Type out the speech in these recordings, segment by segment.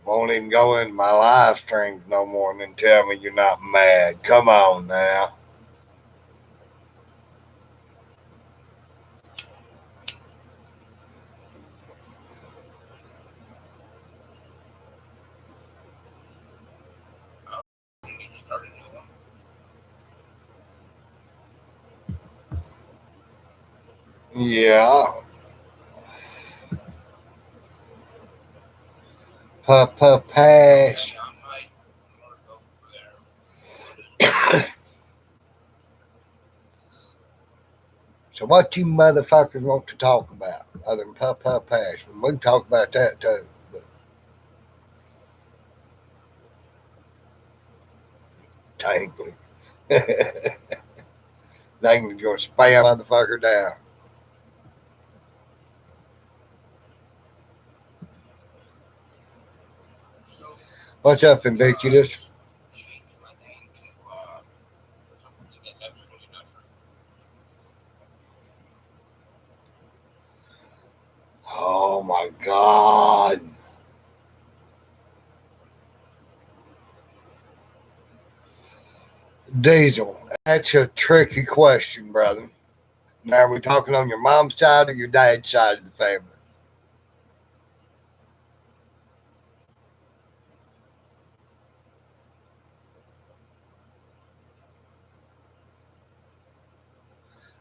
Won't even go into my live streams no more and then tell me you're not mad. Come on now. Yeah. Pass. So what you motherfuckers want to talk about other than pass? We can talk about that too. But thankfully. Thankfully you're gonna spam motherfucker down. What's up, Invictus? Oh my God. Diesel, that's a tricky question, brother. Now, are we talking on your mom's side or your dad's side of the family?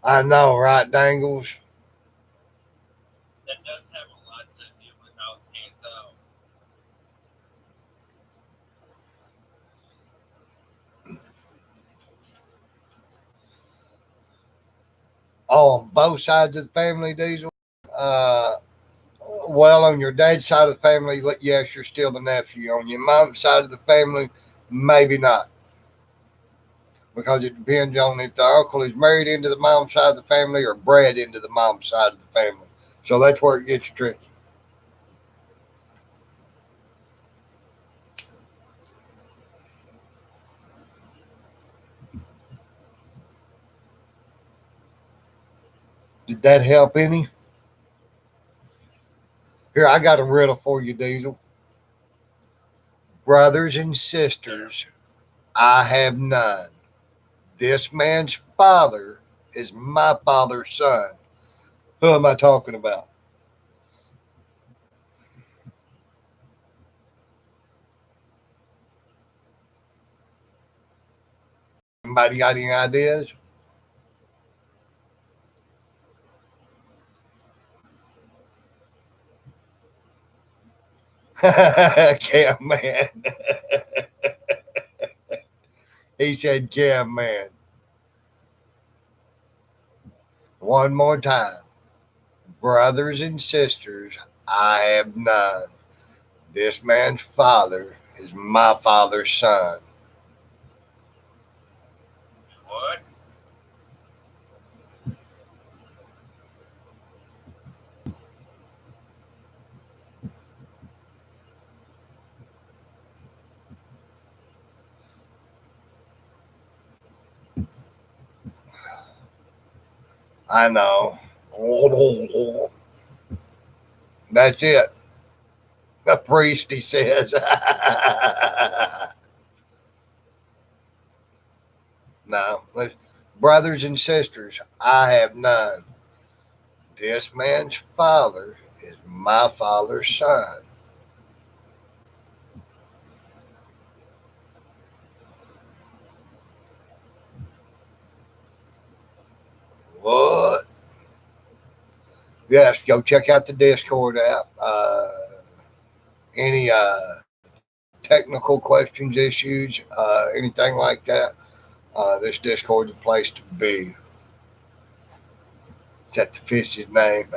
I know, right, Dangles? Oh, on both sides of the family, Diesel? Uh, well, on your dad's side of the family, yes, you're still the nephew. On your mom's side of the family, maybe not. Because it depends on if the uncle is married into the mom's side of the family or bred into the mom's side of the family. So that's where it gets tricky. Did that help any? Here, I got a riddle for you, Diesel. Brothers and sisters, I have none. This man's father is my father's son. Who am I talking about? Anybody got any ideas? Cam Man. He said Cam Man. One more time. Brothers and sisters, I have none. This man's father is my father's son. I know. That's it. The priest, he says. No. Brothers and sisters, I have none. This man's father is my father's son. What? Yes, go check out the Discord app. Any technical questions, issues, anything like that, this Discord is the place to be. Is that the fish's name?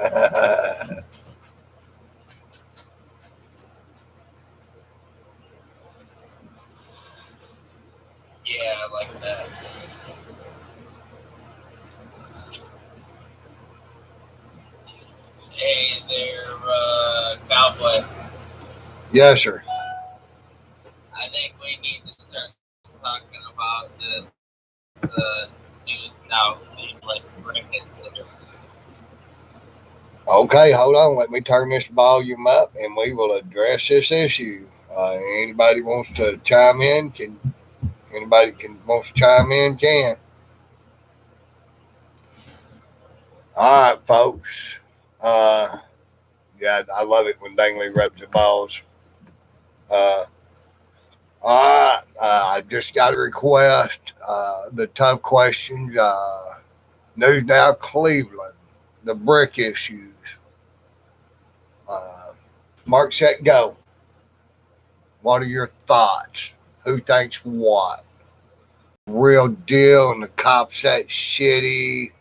Yes, sir. Okay, hold on. Let me turn this volume up, and we will address this issue. Anybody wants to chime in? Wants to chime in? Can. All right, folks. Uh, yeah, I love it when Dingley rubs the balls. Uh, all right, I just got a request. The tough questions. News Now Cleveland, the brick issues. Uh, Mark, set, go. What are your thoughts? Who thinks what? Real deal, and the cops that shitty.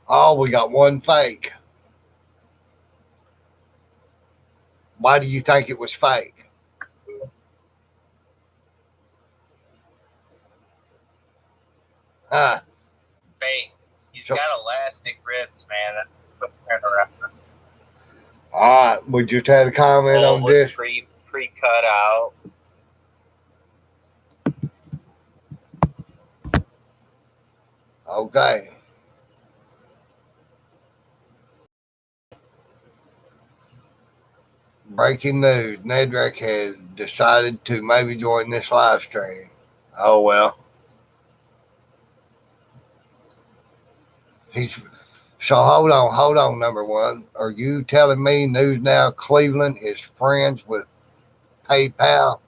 Oh, we got one fake. Why do you think it was fake? Huh? Fake. He's got elastic ribs, man. All right, we just had a comment on this. Pre-cut out. Okay. Breaking news: Nedrick has decided to maybe join this live stream. Oh well. So hold on. Number one, are you telling me News Now Cleveland is friends with PayPal?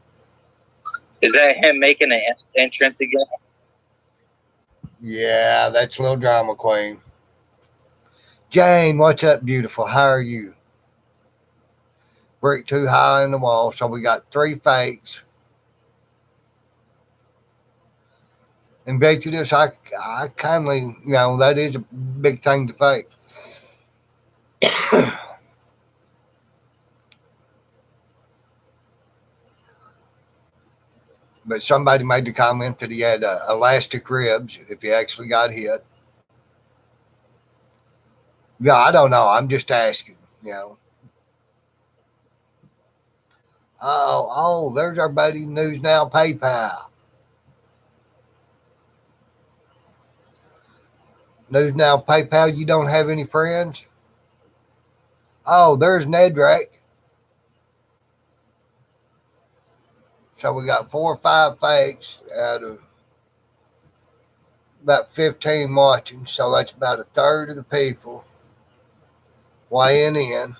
Is that him making an entrance again? Yeah, that's a little drama queen. Jane, what's up, beautiful? How are you? Brick too high in the wall, so we got 3 fakes. And basically this, I kindly, that is a big thing to fake. But somebody made the comment that he had elastic ribs if he actually got hit. Yeah, I don't know. I'm just asking, Oh, there's our buddy News Now PayPal. News Now PayPal, you don't have any friends? Oh, there's Nedrick. So we got 4 or 5 fakes out of about 15 watching. So that's about a third of the people weighing in.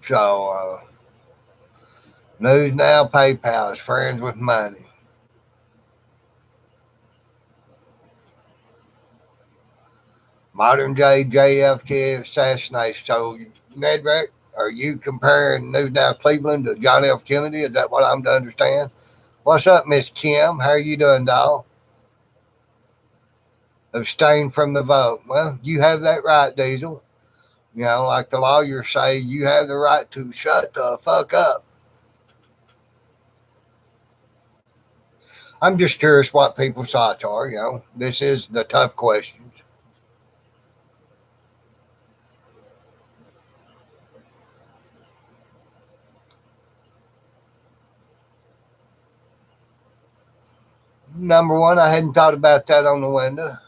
So News Now PayPal is friends with money. Modern day JFK assassination. So, Nedrick, are you comparing News Now Cleveland to John F. Kennedy? Is that what I'm to understand? What's up, Miss Kim? How are you doing, doll? Abstain from the vote. Well, you have that right, Diesel. Like the lawyers say, you have the right to shut the fuck up. I'm just curious what people's thoughts are. This is the tough questions. Number one, I hadn't thought about that on the window.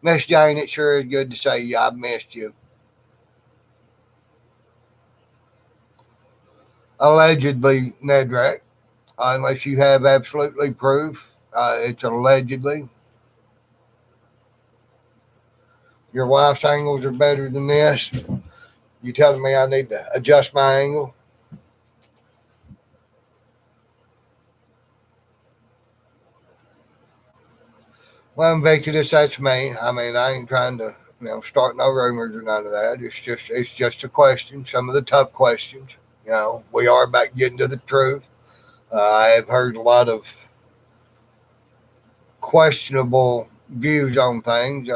Miss Jane, it sure is good to say you. I've missed you. Allegedly, Nedrick, unless you have absolutely proof, it's allegedly. Your wife's angles are better than this. You telling me I need to adjust my angle? Well, Invictus, that's me. I mean, I ain't trying to, start no rumors or none of that. It's just a question. Some of the tough questions. We are about getting to the truth. I have heard a lot of questionable views on things.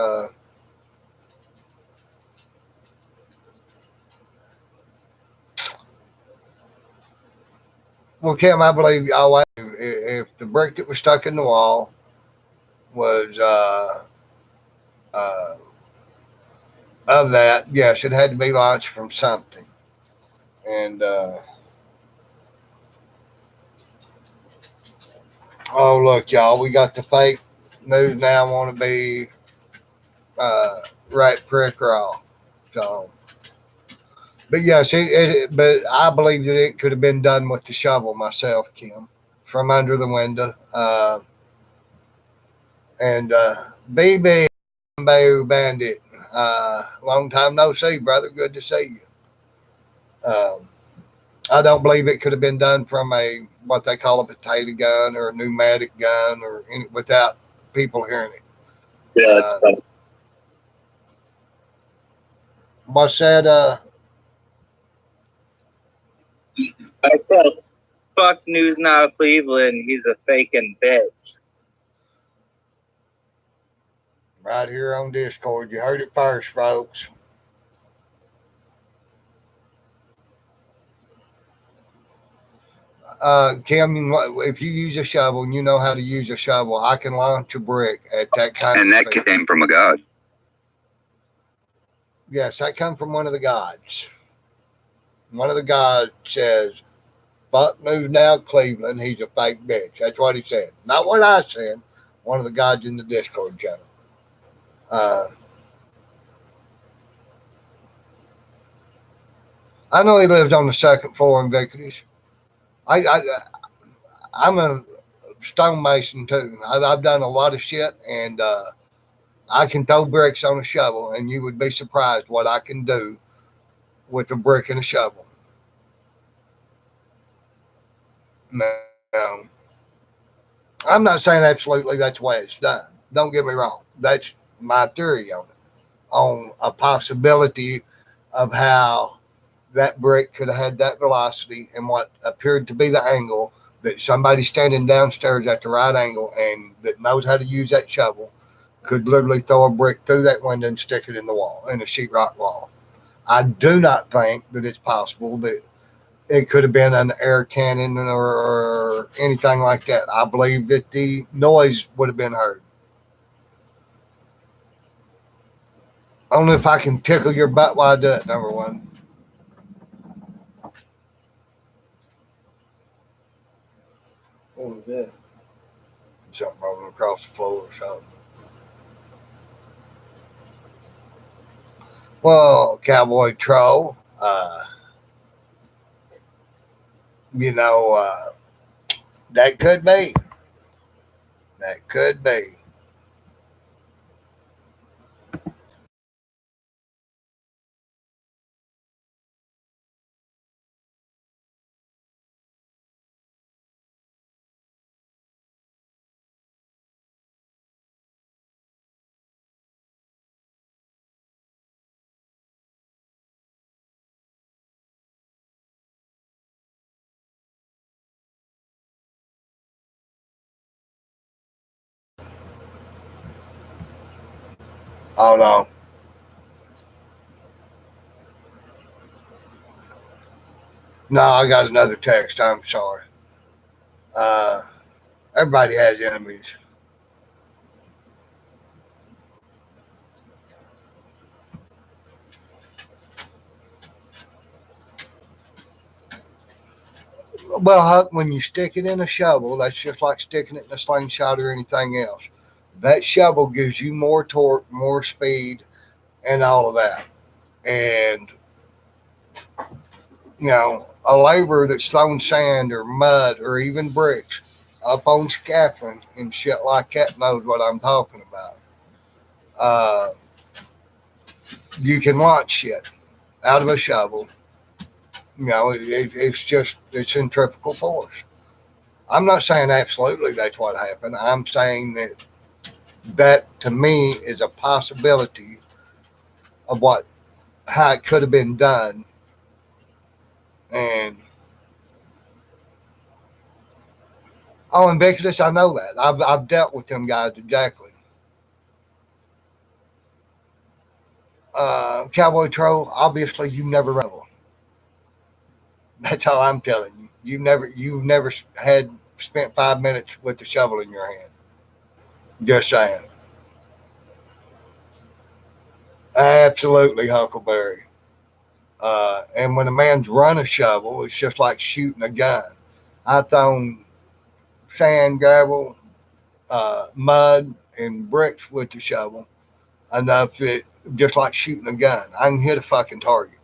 Well, Kim, I believe always if the brick that was stuck in the wall was of that, yes, it had to be launched from something. And Oh, look, y'all, we got the fake news now want to be right prick off. So, but yes, but I believe that it could have been done with the shovel myself, Kim, from under the window. And BB Bayou Bandit, long time no see, brother. Good to see you. I don't believe it could have been done from a what they call a potato gun or a pneumatic gun or without people hearing it. Yeah, it's funny. What's that? I said, fuck News Now Cleveland. He's a faking bitch. Right here on Discord. You heard it first, folks. Kim, if you use a shovel and you know how to use a shovel, I can launch a brick at that kind and of that speed. came from a god. Yes, that come from one of the gods. One of the gods says, fuck News Now Cleveland, he's a fake bitch. That's what he said. Not what I said. One of the gods in the Discord channel. I know he lives on the second floor in Vickers. I'm a stonemason too. I've done a lot of shit, and I can throw bricks on a shovel, and you would be surprised what I can do with a brick and a shovel. Now, I'm not saying absolutely that's the way it's done. Don't get me wrong. That's my theory on it, on a possibility of how that brick could have had that velocity and what appeared to be the angle that somebody standing downstairs at the right angle and that knows how to use that shovel could literally throw a brick through that window and stick it in the wall, in a sheetrock wall. I do not think that it's possible that it could have been an air cannon or anything like that. I believe that the noise would have been heard. Only if I can tickle your butt while I do it, number one. What was that? Something rolling across the floor or something. Well, Cowboy Troll, that could be. That could be. Hold on. No, I got another text. I'm sorry. Everybody has enemies. Well, Huck, when you stick it in a shovel, that's just like sticking it in a slingshot or anything else. That shovel gives you more torque, more speed, and all of that. And, a laborer that's throwing sand or mud or even bricks up on scaffolding and shit like that knows what I'm talking about. You can launch shit out of a shovel. It's centrifugal force. I'm not saying absolutely that's what happened. I'm saying that to me is a possibility of how it could have been done. And Invictus, I know that. I've dealt with them guys exactly. Cowboy Troll, obviously you never run. That's all I'm telling you. You've never had spent 5 minutes with the shovel in your hand. Just saying. Absolutely, Huckleberry. And when a man's run a shovel, it's just like shooting a gun. I've thrown sand, gravel, mud, and bricks with the shovel enough that just like shooting a gun, I can hit a fucking target.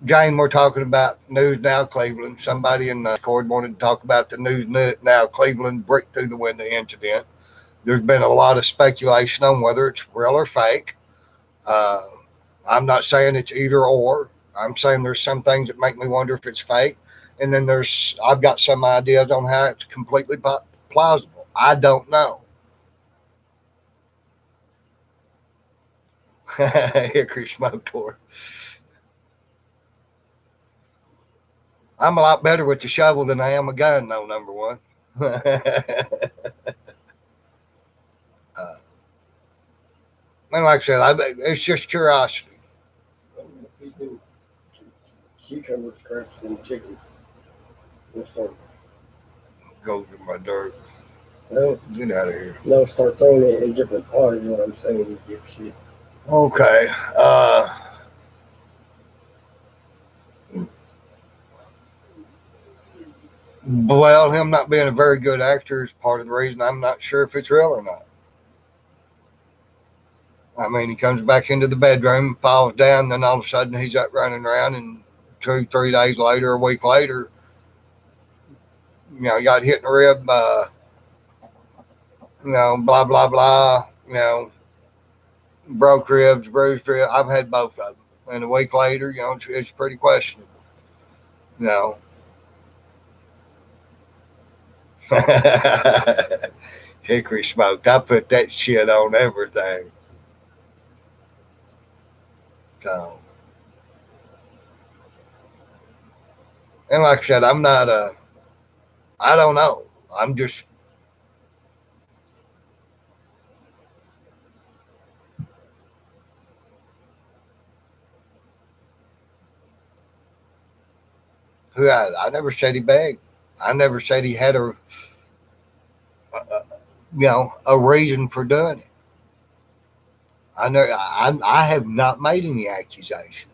Jane, we're talking about News Now Cleveland. Somebody in the Discord wanted to talk about the News Now Cleveland brick through the window incident. There's been a lot of speculation on whether it's real or fake. I'm not saying it's either or. I'm saying there's some things that make me wonder if it's fake. And then I've got some ideas on how it's completely plausible. I don't know. Hickory smoke door. I'm a lot better with the shovel than I am a gun, though, number one. And like I said, it's just curiosity. If you do cucumber scraps and chicken, start, Goes in my dirt. no, Get out of here. no, start throwing it in different pots. Is what I'm saying. You give shit. Okay. Well, him not being a very good actor is part of the reason I'm not sure if it's real or not. I mean, he comes back into the bedroom, falls down, then all of a sudden he's up running around, and 2-3 days later, a week later, he got hit in the rib, blah, blah, blah, broke ribs, bruised ribs. I've had both of them. And a week later, it's pretty questionable. Hickory smoked. I put that shit on everything. So, and like I said, I'm not I don't know. I'm just, I never said he begged. I never said he had a reason for doing it. I have not made any accusations.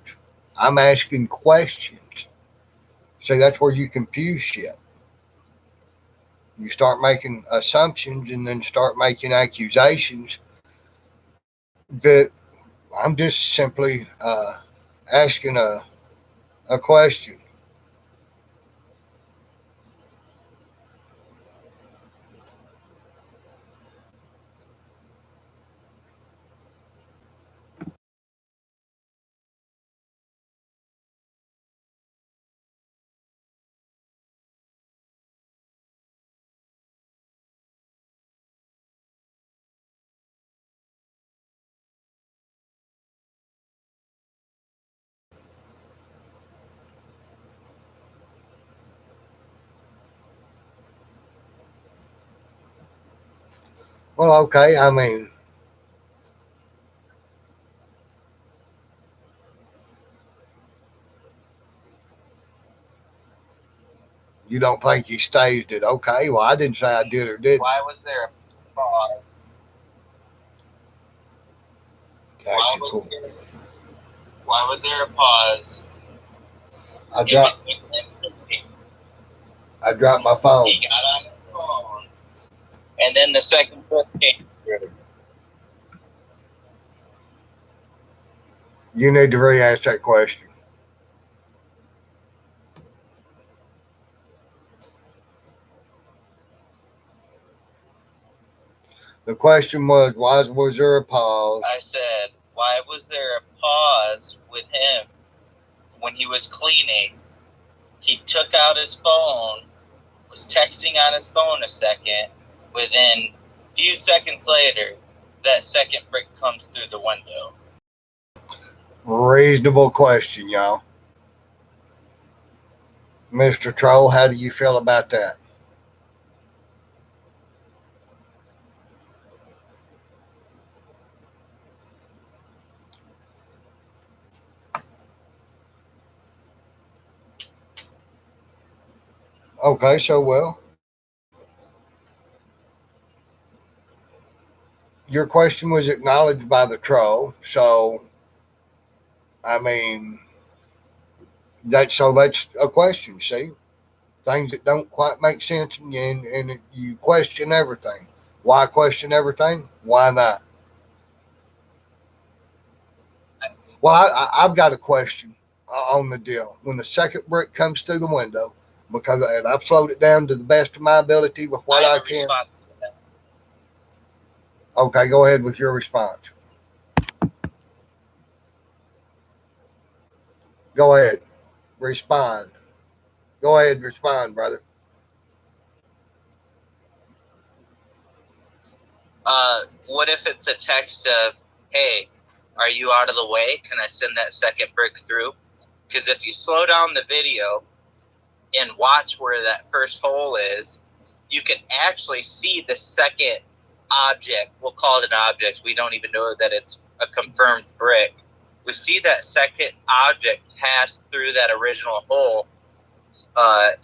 I'm asking questions. See, that's where you confuse shit. You start making assumptions and then start making accusations that I'm just simply asking a question. Well, okay. I mean, you don't think he staged it? Okay. Well, I didn't say I did or didn't. Why was there a pause? Why was there a pause? I dropped my phone. He got on the phone, and then the second foot came through. You need to re-ask that question. The question was, why was there a pause? I said, why was there a pause with him when he was cleaning? He took out his phone, was texting on his phone a second. Within a few seconds later, that second brick comes through the window. Reasonable question, y'all. Mr. Troll, how do you feel about that? Okay, so well, your question was acknowledged by the troll, so I mean that's a question, see? things that don't quite make sense, and you question everything. Why question everything? Why not? Well, I've got a question on the deal. When the second brick comes through the window, because and I've slowed it down to the best of my ability with what I have a can. response to that. Okay, go ahead with your response. Go ahead, respond. Go ahead, respond, brother. What if it's a text of, "Hey, are you out of the way? Can I send that second brick through?" Because if you slow down the video and watch where that first hole is, you can actually see the second object. We'll call it an object. We don't even know that it's a confirmed brick. We see that second object pass through that original hole,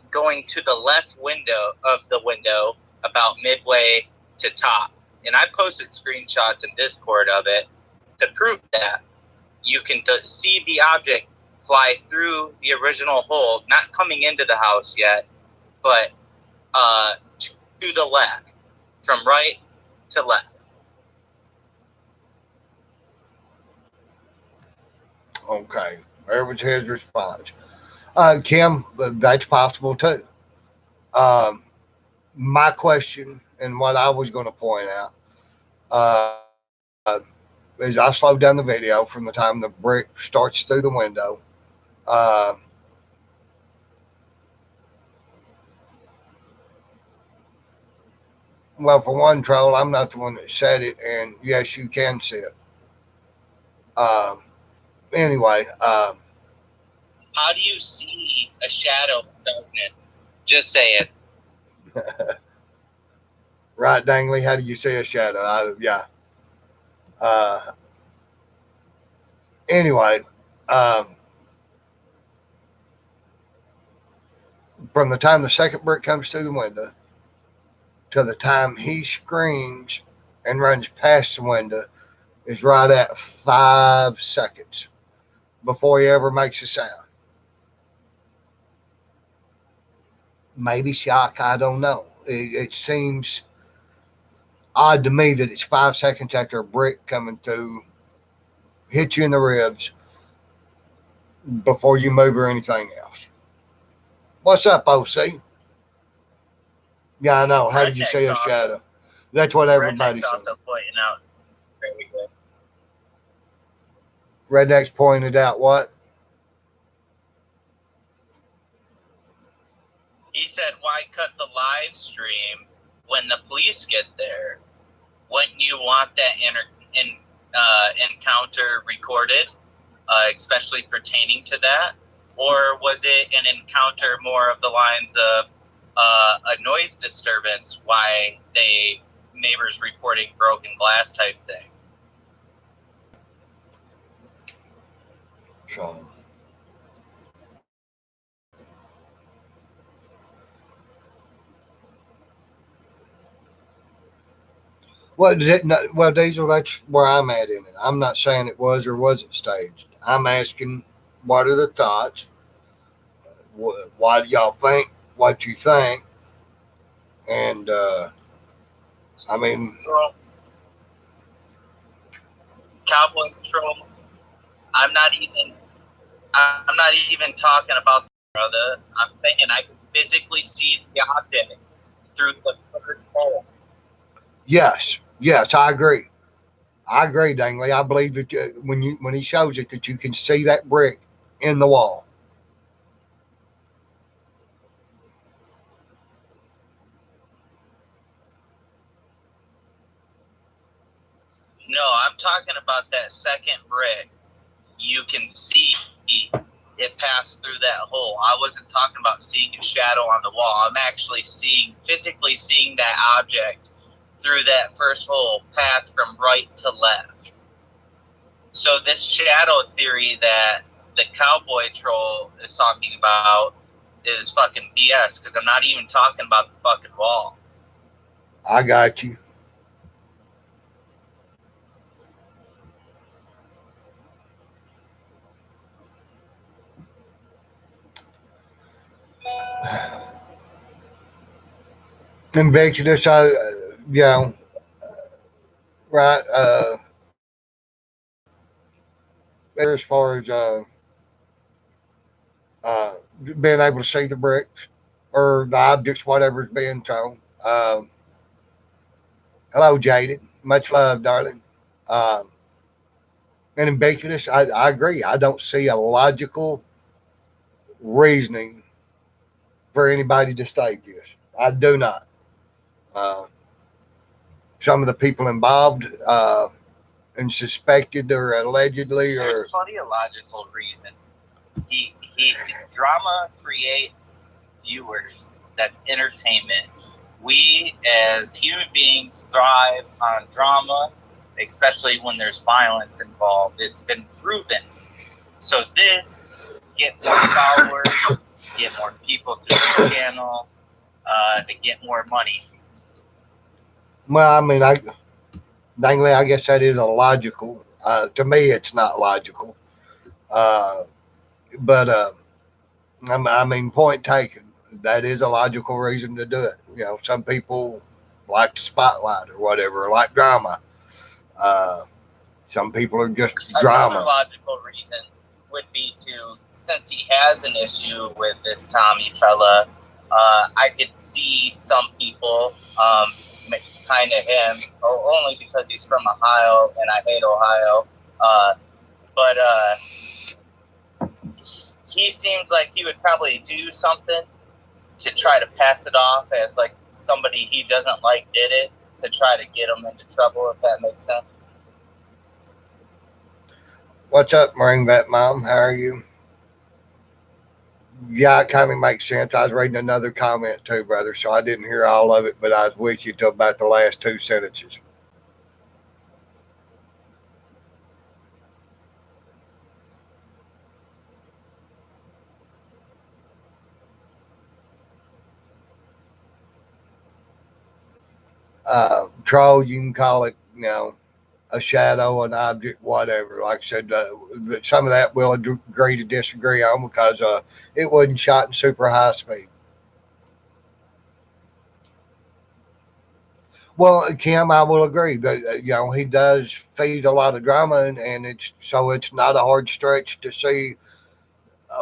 going to the left window of the window about midway to top. And I posted screenshots in Discord of it to prove that. You can see the object fly through the original hole, not coming into the house yet, but to the left, from right to left. Okay, there was his response. Kim, that's possible too. My question and what I was going to point out is I slowed down the video from the time the brick starts through the window. Well, for one, troll, I'm not the one that said it, and yes, you can see it. Anyway, how do you see a shadow in darkness? Just say it. right, Dangley, how do you see a shadow? Yeah. Anyway, from the time the second brick comes through the window to the time he screams and runs past the window is right at 5 seconds before he ever makes a sound. Maybe shock, I don't know. It seems odd to me that it's 5 seconds after a brick coming through hit you in the ribs before you move or anything else. What's up, OC? Yeah, I know. How do you see a shadow? That's what everybody's saying. also pointing out. Very good. Redneck's pointed out what? He said, "Why cut the live stream when the police get there? Wouldn't you want that encounter recorded, especially pertaining to that? Or was it an encounter more of the lines of a noise disturbance? Why neighbors reporting broken glass type thing?" So, well, Diesel, that's where I'm at in it. I'm not saying it was or wasn't staged. I'm asking, what are the thoughts? Why do y'all think what you think? And I mean, Cowboy Patrol. I'm not even talking about the brother. I'm saying I can physically see the object through the first hole. yes, I agree. I agree, Dangley. I believe that when he shows it, that you can see that brick in the wall. No, I'm talking about that second brick. You can see it pass through that hole. I wasn't talking about seeing a shadow on the wall. I'm actually physically seeing that object through that first hole pass from right to left. So this shadow theory that the Cowboy Troll is talking about is fucking BS, because I'm not even talking about the fucking wall. I got you. Invictus, you know, right? As far as uh, being able to see the bricks or the objects, whatever's being thrown. Hello, Jaded. Much love, darling. Um, and Invictus, I agree. I don't see a logical reasoning for anybody to stake this. I do not. Uh, some of the people involved and suspected or allegedly There's or plenty of logical reason. He drama creates viewers. That's entertainment. We as human beings thrive on drama, especially when there's violence involved. It's been proven. So this get more followers, get more people through the channel, to get more money. well, I mean, dangly, I guess that is illogical. To me, it's not logical. But I mean, point taken. That is a logical reason to do it. You know, some people like the spotlight or whatever, or like drama. Uh, some people are just Another drama. logical reason would be to, since he has an issue with this Tommy fella, I could see some people, kind of him, only because he's from Ohio and I hate Ohio. But he seems like he would probably do something to try to pass it off as like somebody he doesn't like did it to try to get him into trouble, if that makes sense. What's up, Ring Vet Mom? How are you? Yeah, it kind of makes sense. I was reading another comment too, brother, so I didn't hear all of it, but I was with you till about the last two sentences. Troll, you can call it, you know, a shadow, an object, whatever. Like I said, some of that we'll agree to disagree on because it wasn't shot in super high speed. Well, Kim, I will agree that you know he does feed a lot of drama, and it's not a hard stretch to see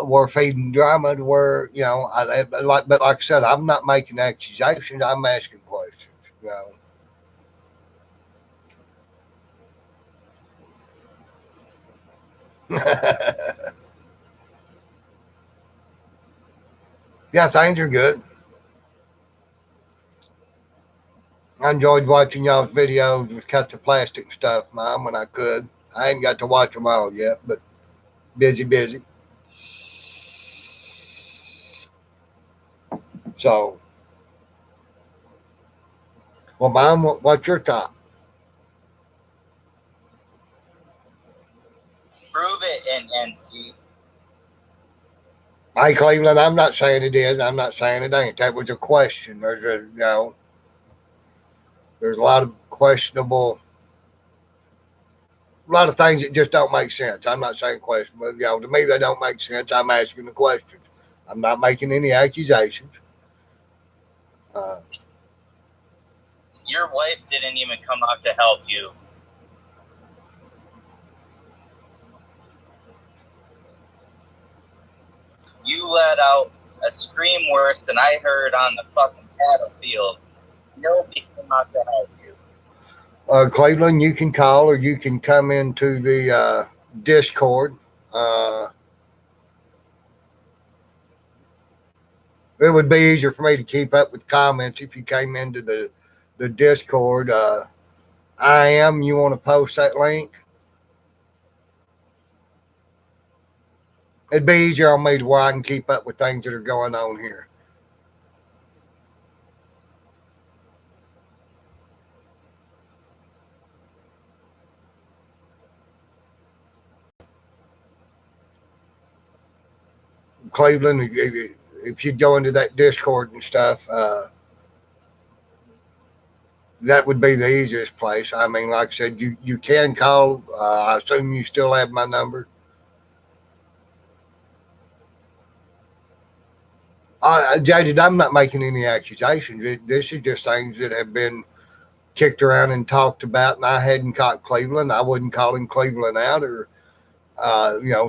we're feeding drama to where you know but like I said, I'm not making accusations. I'm asking questions. You know. Yeah, things are good. I enjoyed watching y'all's videos with cut the plastic stuff, Mom, when I could. I ain't got to watch them all yet, but busy. So, well, Mom, what's your top? Prove it and see. Hey, Cleveland, I'm not saying it is. I'm not saying it ain't. That was a question. There's a lot of questionable, a lot of things that just don't make sense. I'm not saying question, but to me they don't make sense. I'm asking the questions. I'm not making any accusations. Your wife didn't even come out to help you. You let out a scream worse than I heard on the fucking battlefield. Nobody came out to help you. Cleveland, you can call or you can come into the Discord. It would be easier for me to keep up with comments if you came into the Discord. You want to post that link? It'd be easier on me to where I can keep up with things that are going on here. Cleveland, if you go into that Discord and stuff, that would be the easiest place. I mean, like I said, you can call. I assume you still have my number. Jaded, I'm not making any accusations. This is just things that have been kicked around and talked about, and I hadn't caught Cleveland. I wouldn't call him Cleveland out, or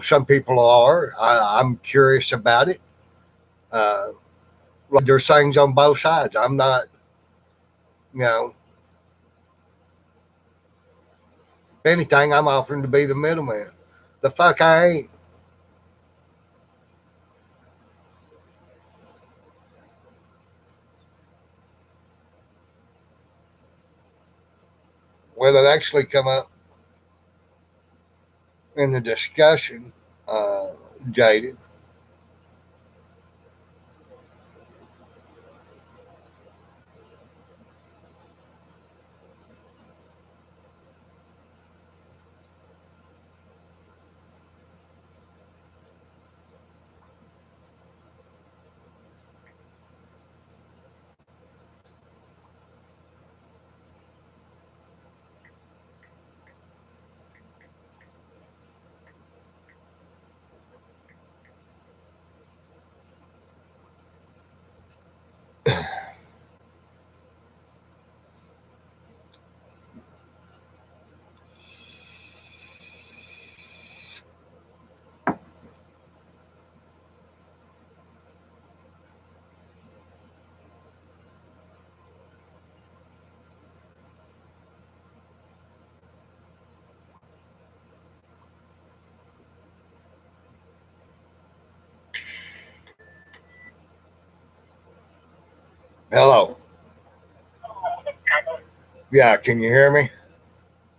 some people are. I'm curious about it. There's things on both sides. I'm not, if anything, I'm offering to be the middleman. The fuck I ain't. Well, it actually come up in the discussion, Jaded. Hello. Yeah, can you hear me?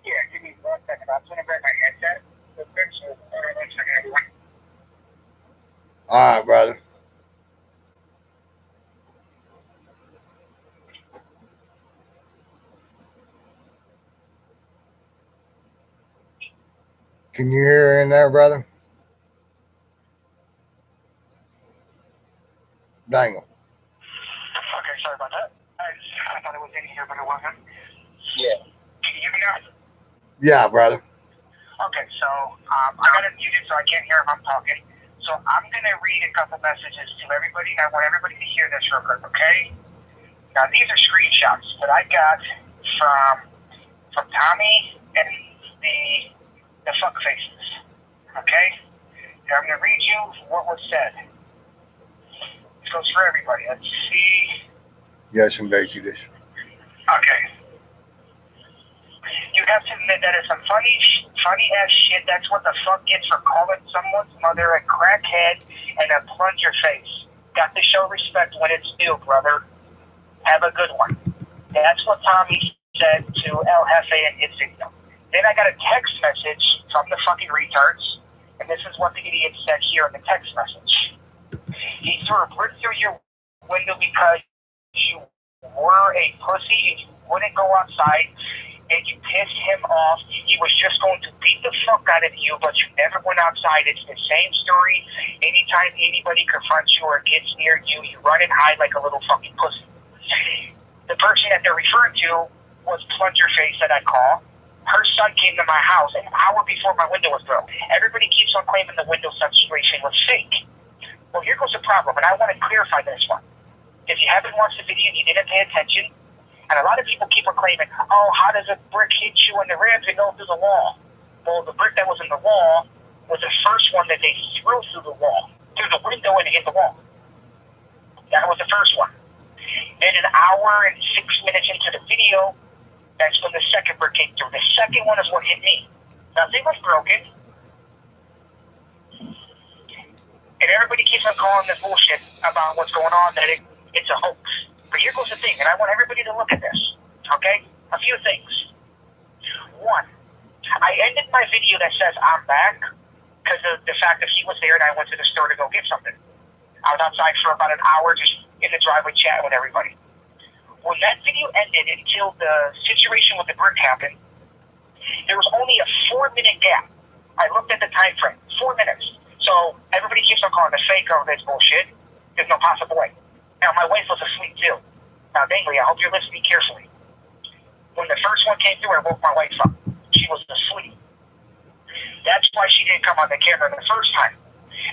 Yeah, give me 1 second. I'm going to grab my headset. All right, brother. Can you hear in there, brother? Dangle. Okay, sorry about that. I thought it was in here, but it wasn't. Yeah. Can you hear me now? Yeah, brother. Okay, so I got it muted so I can't hear if I'm talking. So I'm going to read a couple messages to everybody. I want everybody to hear this real quick, okay? Now, these are screenshots that I got from Tommy and the fuck faces, okay? And I'm going to read you what was said. This goes for everybody. Let's see. Yes, indeed, you did. Okay. You have to admit that is some funny ass shit. That's what the fuck gets for calling someone's mother a crackhead and a plunger face. Got to show respect when it's due, brother. Have a good one. That's what Tommy said to El Jefe and Itzigno. Then I got a text message from the fucking retards, and this is what the idiot said here in the text message. He threw a brick through your window because you were a pussy and you wouldn't go outside, and you pissed him off. He was just going to beat the fuck out of you, but you never went outside. It's the same story. Anytime anybody confronts you or gets near you, you run and hide like a little fucking pussy. The person that they're referring to was Plunger Face that I call. Her son came to my house an hour before my window was broke. Everybody keeps on claiming the window situation was fake. Well, here goes the problem, and I want to clarify this one. If you haven't watched the video and you didn't pay attention, and a lot of people keep on claiming, oh, how does a brick hit you in the ribs and go through the wall? Well, the brick that was in the wall was the first one that they threw through the wall, through the window and hit the wall. That was the first one. Then an hour and 6 minutes into the video, that's when the second brick came through. The second one is what hit me. Nothing was broken. And everybody keeps on calling this bullshit about what's going on, that it's a hoax. But here goes the thing, and I want everybody to look at this, okay? A few things. One, I ended my video that says I'm back because of the fact that he was there and I went to the store to go get something. I was outside for about an hour just in the driveway chatting with everybody. When that video ended until the situation with the brick happened, there was only a 4-minute gap. I looked at the time frame, 4 minutes. So everybody keeps on calling the fake of this bullshit. There's no possible way. Now, my wife was asleep too. Now, Dingley, I hope you're listening carefully. When the first one came through, I woke my wife up. She was asleep. That's why she didn't come on the camera the first time.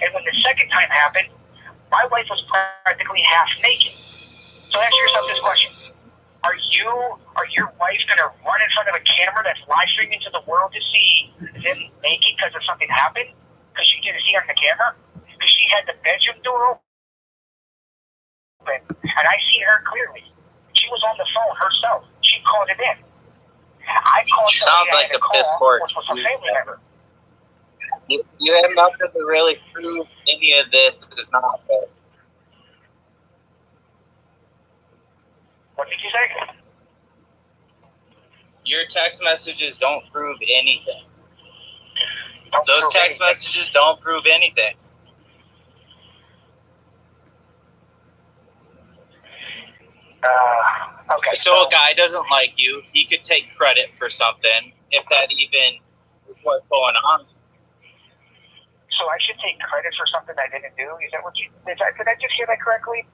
And when the second time happened, My wife was practically half naked. So ask yourself this question. Are your wife going to run in front of a camera that's live streaming to the world to see them naked because of something happened? Because you didn't see her on the camera? Because she had the bedroom door open, and I seen her clearly. She was on the phone herself. She called it in. I called Sounds like a piss poor which was a family member. You have nothing to really prove any of this is not there. What did you say? Your text messages don't prove anything. Don't Those prove text anything. messages don't prove anything. Okay. So a guy doesn't like you. He could take credit for something if that even is what's going on. So I should take credit for something I didn't do? Is that what you did? Did I just hear that correctly?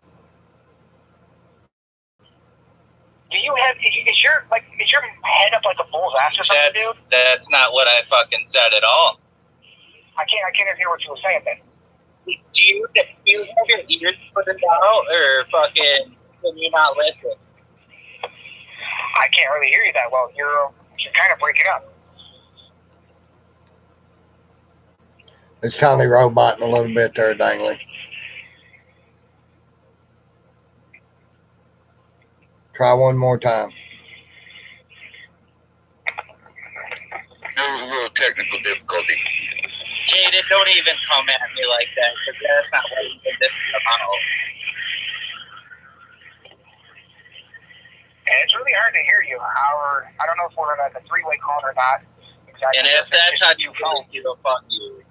Do you have is your head up like a bull's ass or something, dude? That's not what I fucking said at all. I can't hear what you were saying then. Do you have your ears put out, or fucking can you not listen? I can't really hear you that well. You're kind of breaking up. It's kind of roboting a little bit there, Dangly. Try one more time. There was a little technical difficulty. Jaden, don't even come at me like that, because that's not what this is about. And it's really hard to hear you. I don't know if we're on a three-way call or not. Exactly. And if that's how you really feel, fuck you.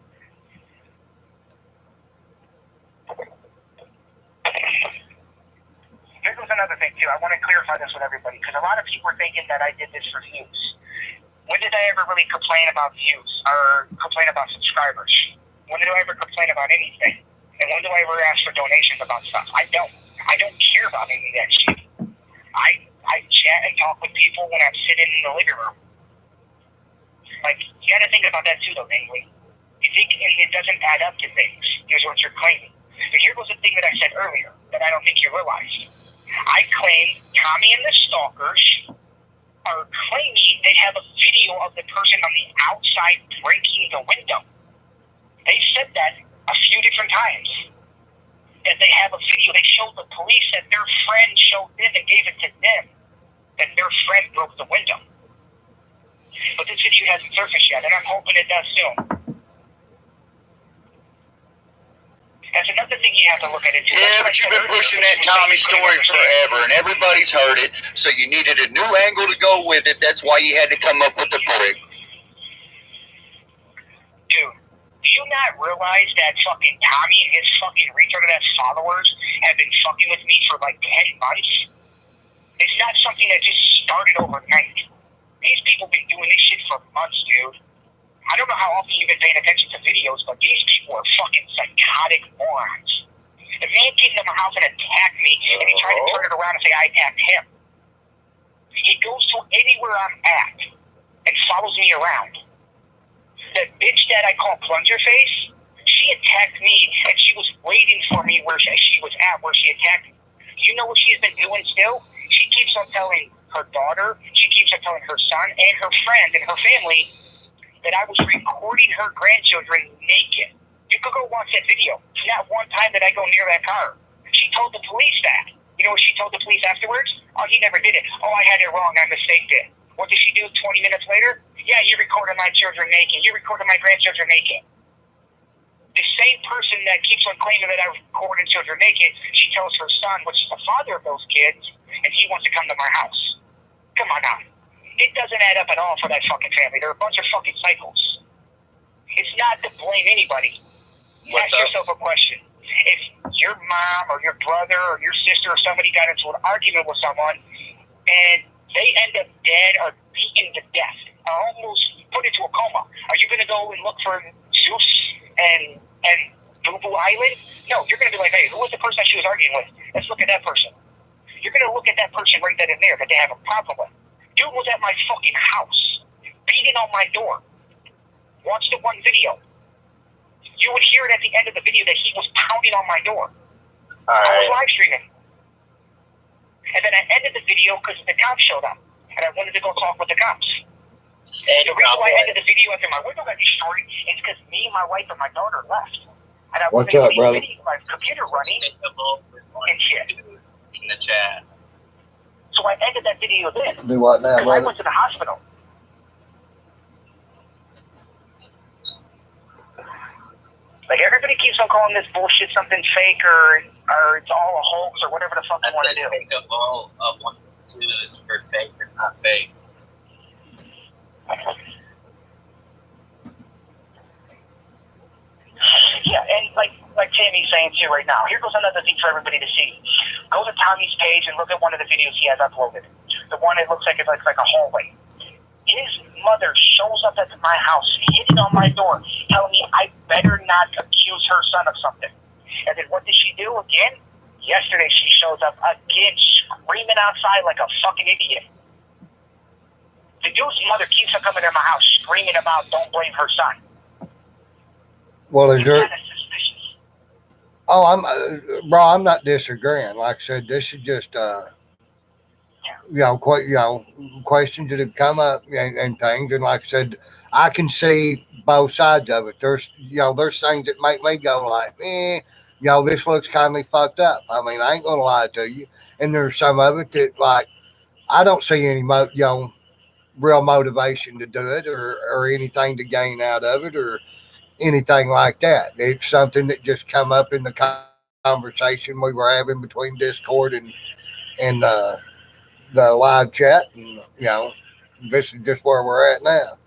Here goes another thing, too. I want to clarify this with everybody, because a lot of people are thinking that I did this for views. When did I ever really complain about views or complain about subscribers? When did I ever complain about anything? And when do I ever ask for donations about stuff? I don't care about any of that shit. I chat and talk with people when I'm sitting in the living room. Like, you got to think about that, too, though, Dingley. You think it doesn't add up to things. Here's what you're claiming. But here goes the thing that I said earlier that I don't think you realized. I claim Tommy and the stalkers are claiming they have a video of the person on the outside breaking the window. They said that a few different times. That they have a video. They showed the police that their friend showed them and gave it to them. That their friend broke the window. But this video hasn't surfaced yet, and I'm hoping it does soon. That's another thing you have to look at it too. Yeah, but you've been pushing that Tommy story forever, and everybody's heard it, so you needed a new angle to go with it. That's why you had to come up with the brick. Dude, do you not realize that fucking Tommy and his fucking retarded ass followers have been fucking with me for like 10 months? It's not something that just started overnight. These people been doing this shit for months, dude. I don't know how often you've been paying attention to videos, but these people are fucking psychotic morons. The man came to my house and attacked me, and he tried to turn it around and say I attacked him. He goes to anywhere I'm at and follows me around. The bitch that I call Plunger Face, she attacked me, and she was waiting for me where she was at, where she attacked me. You know what she's been doing still? She keeps on telling her daughter, she keeps on telling her son and her friend and her family that I was recording her grandchildren naked. You could go watch that video. Not one time did I go near that car. She told the police that. You know what she told the police afterwards? Oh, he never did it. Oh, I had it wrong. I mistaked it. What did she do 20 minutes later? Yeah, you recorded my children naked. You recorded my grandchildren naked. The same person that keeps on claiming that I recorded children naked, she tells her son, which is the father of those kids, and he wants to come to my house. Come on now. It doesn't add up at all for that fucking family. They're a bunch of fucking cycles. It's not to blame anybody. Ask yourself a question. If your mom or your brother or your sister or somebody got into an argument with someone and they end up dead or beaten to death or almost put into a coma, are you going to go and look for Zeus and Boo Boo Island? No, you're going to be like, hey, who was the person that she was arguing with? Let's look at that person. You're going to look at that person right then and there that they have a problem with. Dude was at my fucking house, beating on my door. Watch the one video. You would hear it at the end of the video that he was pounding on my door. All I was right. live streaming. And then I ended the video because the cops showed up. And I wanted to go talk with the cops. Hey, The reason why I Cowboy. ended the video after my window got destroyed is because me, my wife, and my daughter left. And I What's wanted up, to brother? leave my computer running and shit. In the chat. So I ended that video then. Do what now, Because I brother? went to the hospital. Like, everybody keeps on calling this bullshit something fake or it's all a hoax or whatever the fuck I you want to think do. think of all of 1 and 2 is for fake or not fake. Yeah, and like Tammy's saying too right now, here goes another thing for everybody to see. Go to Tommy's page and look at one of the videos he has uploaded. The one that looks like it looks like a hallway. His mother shows up at my house, hitting on my door, telling me I better not accuse her son of something. And then what did she do again? Yesterday she shows up again, screaming outside like a fucking idiot. The dude's mother keeps on coming to my house, screaming about don't blame her son. Well, is there? Kind of suspicious. Oh, bro. I'm not disagreeing. Like I said, this is just questions that have come up and things. And like I said, I can see both sides of it. There's things that make me go like, this looks kind of fucked up. I mean, I ain't gonna lie to you. And there's some of it that like I don't see any real motivation to do it or anything to gain out of it or anything like that. It's something that just come up in the conversation we were having between Discord and the live chat, and this is just where we're at now.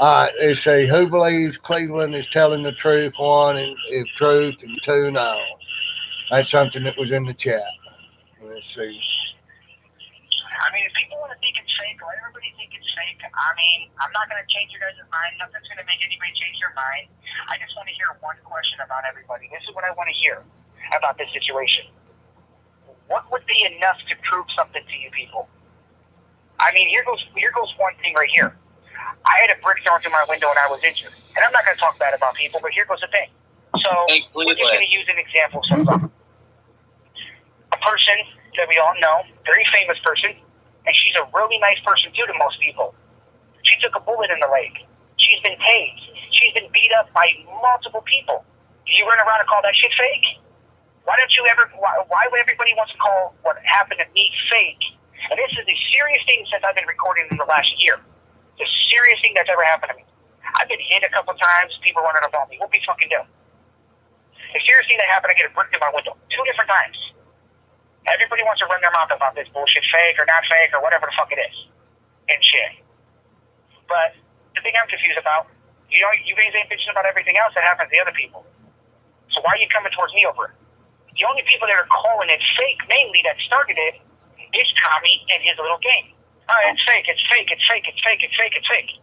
All right, let's see. Who believes Cleveland is telling the truth? 1, and if truth, and 2, no. That's something that was in the chat. Let's see. I mean, if people want to think it's fake, let everybody think it's fake. I mean, I'm not going to change your guys' mind. Nothing's going to make anybody change their mind. I just want to hear one question about everybody. This is what I want to hear about this situation. What would be enough to prove something to you people? I mean, here goes one thing right here. I had a brick thrown through my window and I was injured. And I'm not going to talk bad about people, but here goes the thing. So we're just going to use an example. So a person that we all know, very famous person, and she's a really nice person too to most people. She took a bullet in the leg. She's been tased. She's been beat up by multiple people. Do you run around and call that shit fake? Why don't you ever? Why would everybody wants to call what happened to me fake? And this is the serious thing since I've been recording in the last year. The serious thing that's ever happened to me. I've been hit a couple times. People running about me. What we fucking do? The serious thing that happened, I get a brick through my window 2 different times. Everybody wants to run their mouth about this bullshit, fake or not fake or whatever the fuck it is, and shit. But the thing I'm confused about, you guys ain't bitching about everything else that happens to the other people. So why are you coming towards me over it? The only people that are calling it fake, mainly that started it, is Tommy and his little gang. It's fake, it's fake, it's fake, it's fake, it's fake, it's fake.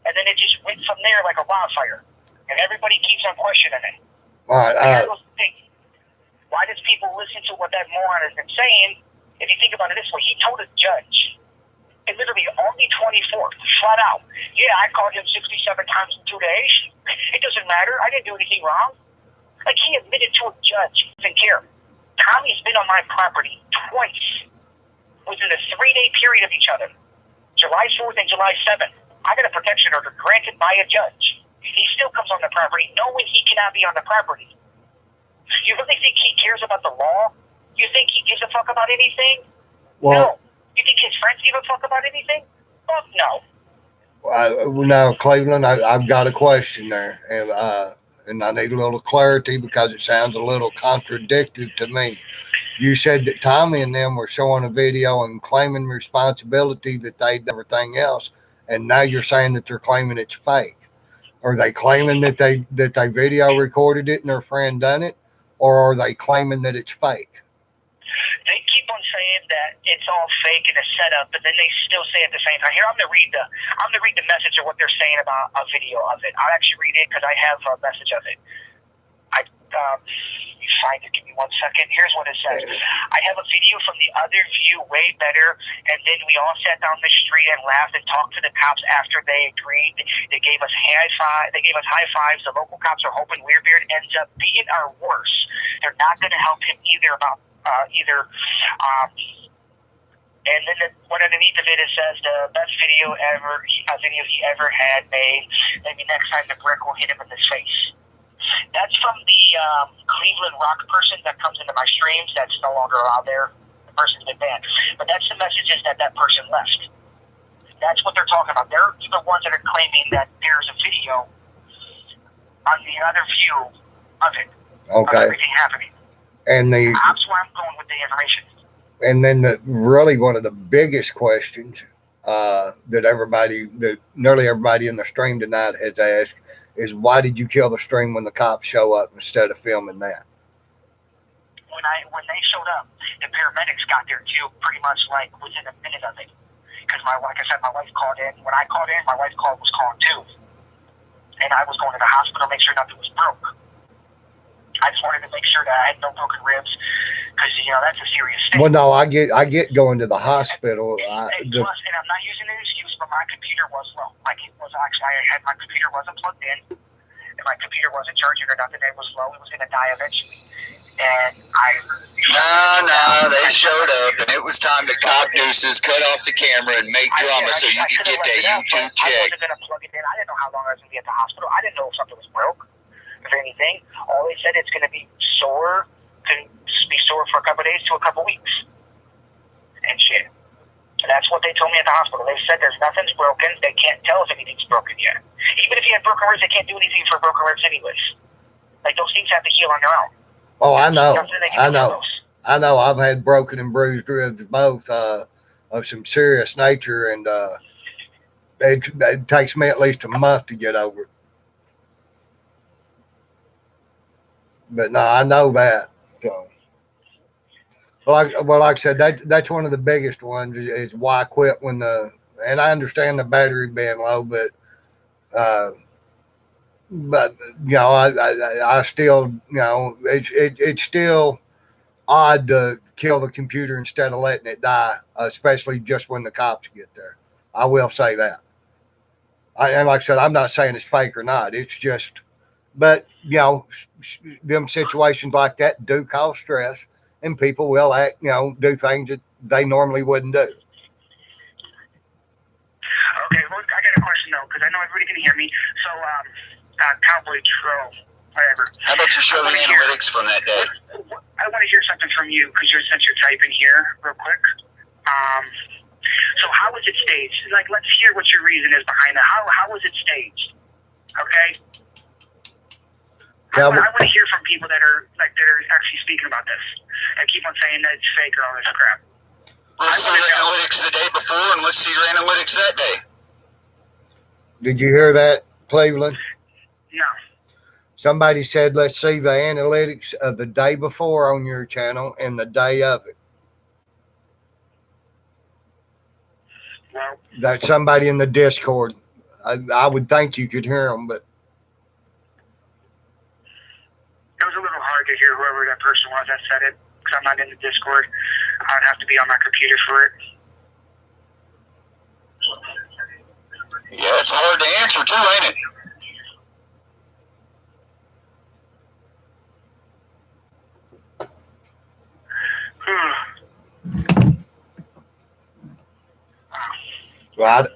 And then it just went from there like a wildfire. And everybody keeps on questioning it. All right. Why does people listen to what that moron has been saying? If you think about it this way, he told a judge, and literally on the 24th, flat out, yeah, I called him 67 times in 2 days. It doesn't matter. I didn't do anything wrong. Like, he admitted to a judge, didn't care. Tommy's been on my property twice within a 3-day period of each other. July 4th and July 7th. I got a protection order granted by a judge. He still comes on the property knowing he cannot be on the property. You really think he cares about the law? You think he gives a fuck about anything? Well, No. You think his friends give a fuck about anything? Fuck no. Now, Cleveland, I've got a question there, and I need a little clarity because it sounds a little contradictory to me. You said that Tommy and them were showing a video and claiming responsibility that they did everything else, and now you're saying that they're claiming it's fake. Are they claiming that they video recorded it and their friend done it, or are they claiming that it's fake? They keep on saying that it's all fake and a setup, but then they still say at the same time. Here, I'm gonna read the message of what they're saying about a video of it. I'll actually read it because I have a message of it. You find it. Give me 1 second. Here's what it says. I have a video from the other view, way better. And then we all sat down the street and laughed and talked to the cops after they agreed. They gave us high fives. The local cops are hoping Weirbeard ends up being our worse. They're not going to help him either about and then what underneath of it says the best video he ever had made. Maybe next time the brick will hit him in the face. That's from the Cleveland rock person that comes into my streams. That's no longer out there. The person's been banned. But that's the messages that person left. That's what they're talking about. They're the ones that are claiming that there's a video on the other view of it. Okay. Of everything happening. And That's where I'm going with the information. And then really one of the biggest questions that nearly everybody in the stream tonight has asked is, why did you kill the stream when the cops show up instead of filming that? When they showed up, the paramedics got there too, pretty much like within a minute of it. Because like I said, my wife called in. When I called in, my wife was calling too, and I was going to the hospital to make sure nothing was broke. I just wanted to make sure that I had no broken ribs, because that's a serious thing. Well, no, I get going to the hospital. And I'm not using an excuse, but my computer was low. Like it was actually, my computer wasn't plugged in, and my computer wasn't charging or nothing. It was low. It was going to die eventually. And No, they showed up, and it was time to cop deuces, cut off the camera, and make drama so you could get that YouTube check. I wasn't going to plug it in. I didn't know how long I was going to be at the hospital. I didn't know if something was broke, if anything. All they said, it's going to be sore, for a couple of days to a couple of weeks. And shit. And that's what they told me at the hospital. They said nothing's broken. They can't tell if anything's broken yet. Even if you have broken ribs, they can't do anything for broken ribs anyways. Like, those things have to heal on their own. Oh, I know. I've had broken and bruised ribs both of some serious nature, and it takes me at least a month to get over it. But no, I know that. So, like I said, that's one of the biggest ones is why quit when and I understand the battery being low, but I still, it's still odd to kill the computer instead of letting it die, especially just when the cops get there. I will say that. And like I said, I'm not saying it's fake or not. It's just, but them situations like that do cause stress, and people will act, do things that they normally wouldn't do. Okay, well, I got a question though, because I know everybody can hear me. So, Cowboy Troll, whatever. How about you show the analytics from that day? I want to hear something from you, because since you're typing here real quick. So how was it staged? Like, let's hear what your reason is behind that. How was it staged? Okay. I want to hear from people that are actually speaking about this and keep on saying that it's fake or all this crap. Let's see your analytics the day before, and let's see your analytics that day. Did you hear that, Cleveland? No. Somebody said, let's see the analytics of the day before on your channel and the day of it. Well, That's somebody in the Discord. I would think you could hear them, but it was a little hard to hear whoever that person was that said it, because I'm not in the Discord. I'd have to be on my computer for it. Yeah, it's hard to answer too, ain't it? well, I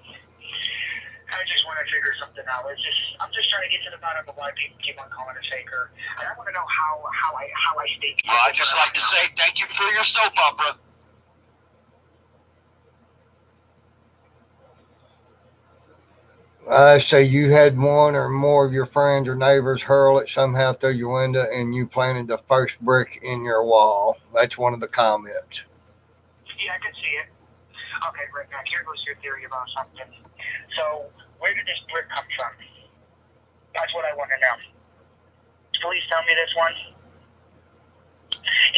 just want to figure something out. I'm just trying to get to the bottom of why people keep on calling it faker. And I want to know how I stay. Well, I'd just like to say thank you for your soap opera. say you had one or more of your friends or neighbors hurl it somehow through your window and you planted the first brick in your wall. That's one of the comments. Yeah, I can see it. Okay, Rick, now here goes your theory about something. So, where did this brick come from? That's what I want to know. Please tell me this one.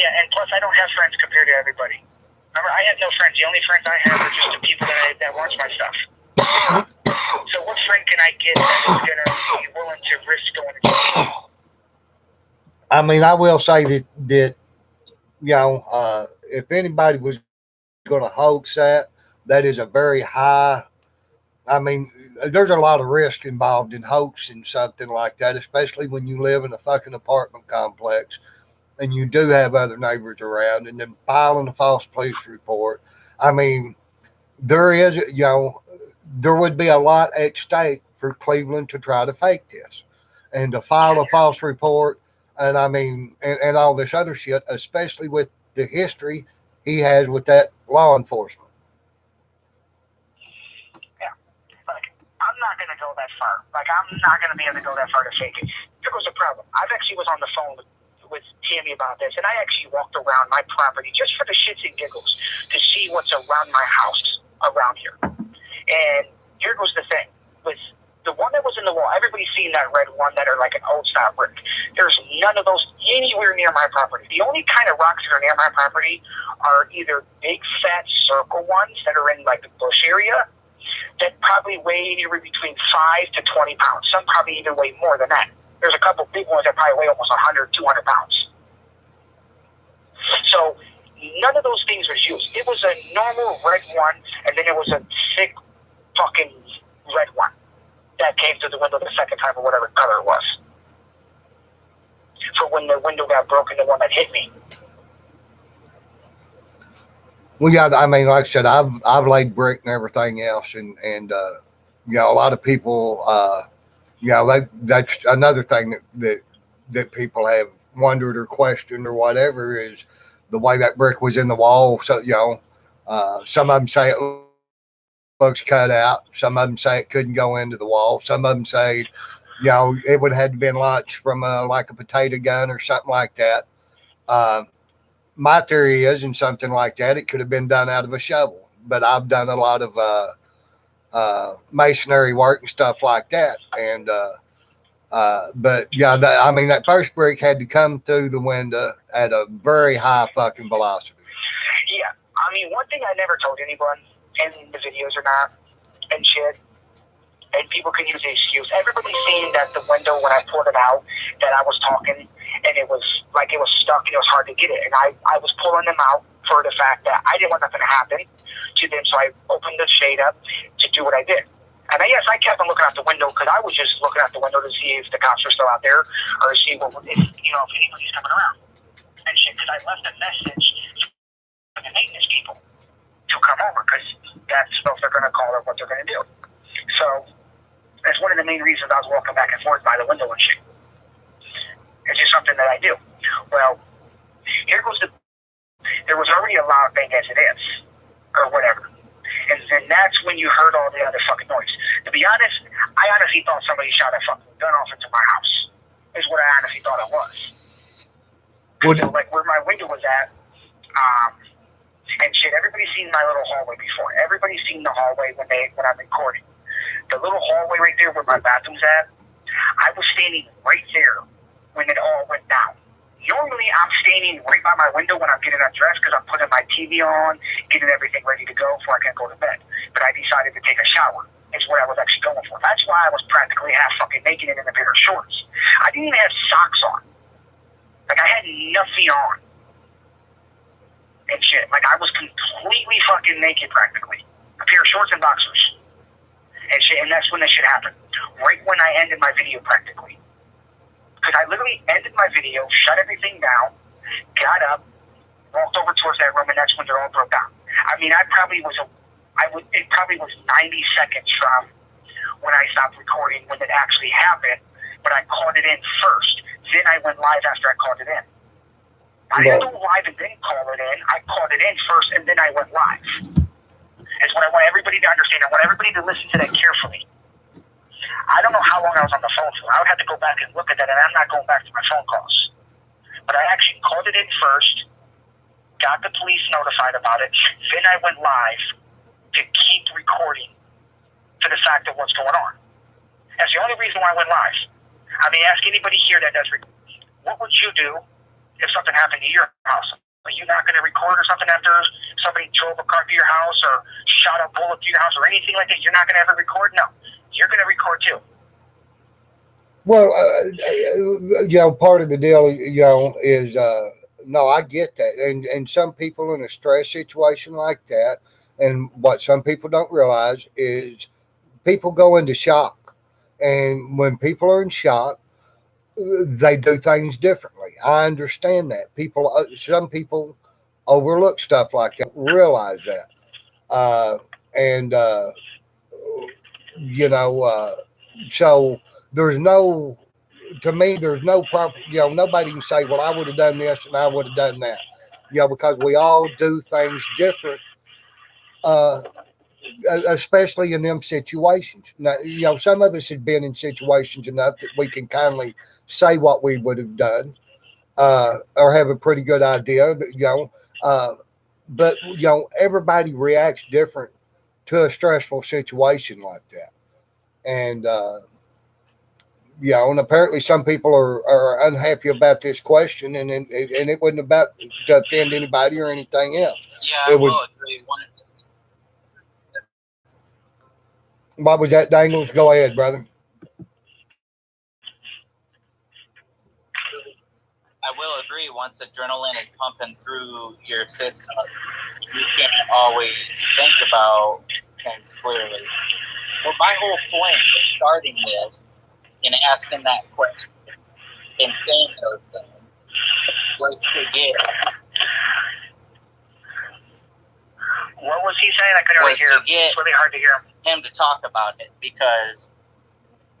Yeah, and plus I don't have friends compared to everybody. Remember, I have no friends. The only friends I have are just the people that watch my stuff. So what friend can I get that is going to be willing to risk going to jail? I mean, I will say that if anybody was going to hoax that is a very high. I mean, there's a lot of risk involved in hoaxing something like that, especially when you live in a fucking apartment complex and you do have other neighbors around, and then filing a false police report. I mean, there is, there would be a lot at stake for Cleveland to try to fake this and to file a false report. And I mean, and all this other shit, especially with the history he has with that law enforcement. Yeah. Like, I'm not going to go that far. Like, I'm not going to be able to go that far to fake it. There was a problem. I actually was on the phone with Tammy about this, and I actually walked around my property just for the shits and giggles to see what's around my house around here. And here goes the thing. With the one that was in the wall, everybody's seen that red one that are like an old style brick. There's none of those anywhere near my property. The only kind of rocks that are near my property are either big fat circle ones that are in like the bush area that probably weigh anywhere between 5 to 20 pounds. Some probably even weigh more than that. There's a couple big ones that probably weigh almost 100, 200 pounds. So none of those things was used. It was a normal red one, and then it was a thick fucking red one that came through the window the second time, or whatever color it was. For when the window got broken, the one that hit me. Well, yeah, I mean, like I said, I've laid brick and everything else, and a lot of people, that's another thing that people have wondered or questioned or whatever is the way that brick was in the wall. So some of them say it looks cut out. Some of them say it couldn't go into the wall. Some of them say, it would have had to been launched from like a potato gun or something like that. My theory is, in something like that, it could have been done out of a shovel. But I've done a lot of masonry work and stuff like that. And but yeah, I mean, that first brick had to come through the window at a very high fucking velocity. Yeah, I mean, one thing I never told anyone in the videos or not and shit, and people can use the excuse. Everybody's seen that the window when I pulled it out, that I was talking, and it was like it was stuck and it was hard to get it. And I was pulling them out for the fact that I didn't want nothing to happen to them, so I opened the shade up to do what I did. And I kept on looking out the window because I was just looking out the window to see if the cops were still out there or see if anybody's coming around and shit. Because I left a message for the maintenance people to come over because that's what they're going to call or what they're going to do. So that's one of the main reasons I was walking back and forth by the window and shit. It's just something that I do. Well, there was already a loud bang as it is, or whatever. And then that's when you heard all the other fucking noise. To be honest, I honestly thought somebody shot a fucking gun off into my house. Is what I honestly thought it was. So, like where my window was at, and shit, everybody's seen my little hallway before. Everybody's seen the hallway when I'm recording. The little hallway right there where my bathroom's at, I was standing right there when it all went down. Normally, I'm standing right by my window when I'm getting undressed because I'm putting my TV on, getting everything ready to go before I can go to bed. But I decided to take a shower. Is what I was actually going for. That's why I was practically half fucking naked and in a pair of shorts. I didn't even have socks on. Like, I had nothing on. And shit. Like, I was completely fucking naked practically. A pair of shorts and boxers. And shit. And that's when this shit happened. Right when I ended my video practically. Because I literally ended my video, shut everything down, got up, walked over towards that room, and that's when they're all broke down. I mean, it probably was 90 seconds from when I stopped recording when it actually happened, but I called it in first. Then I went live after I called it in. I didn't go live and then call it in. I called it in first, and then I went live. That's what I want everybody to understand. I want everybody to listen to that carefully. I don't know how long I was on the phone for. I would have to go back and look at that, and I'm not going back to my phone calls. But I actually called it in first, got the police notified about it, then I went live to keep recording to the fact of what's going on. That's the only reason why I went live. I mean, ask anybody here that does record. What would you do if something happened to your house? Are you not going to record or something after somebody drove a car to your house or shot a bullet to your house or anything like that? You're not going to ever record? No. You're going to record too. Well, part of the deal, is no, I get that, and some people in a stress situation like that, and what some people don't realize is people go into shock, and when people are in shock, they do things differently. I understand that. Some people overlook stuff like that, realize that, and you know, so there's no, to me, there's no proper, nobody can say, well, I would have done this and I would have done that, because we all do things different, uh, especially in them situations. Now, some of us have been in situations enough that we can kindly say what we would have done, or have a pretty good idea, but, everybody reacts different to a stressful situation like that. And, and apparently some people are unhappy about this question, and it wasn't about to offend anybody or anything else. Yeah, It was. will agree. What was that, Dangles? Go ahead, brother. I will agree. Once adrenaline is pumping through your system, you can't always think about things clearly. Well, my whole point of starting this and asking that question and saying those things was to get. What was he saying? I couldn't really hear him. It's really hard to hear him to talk about it, because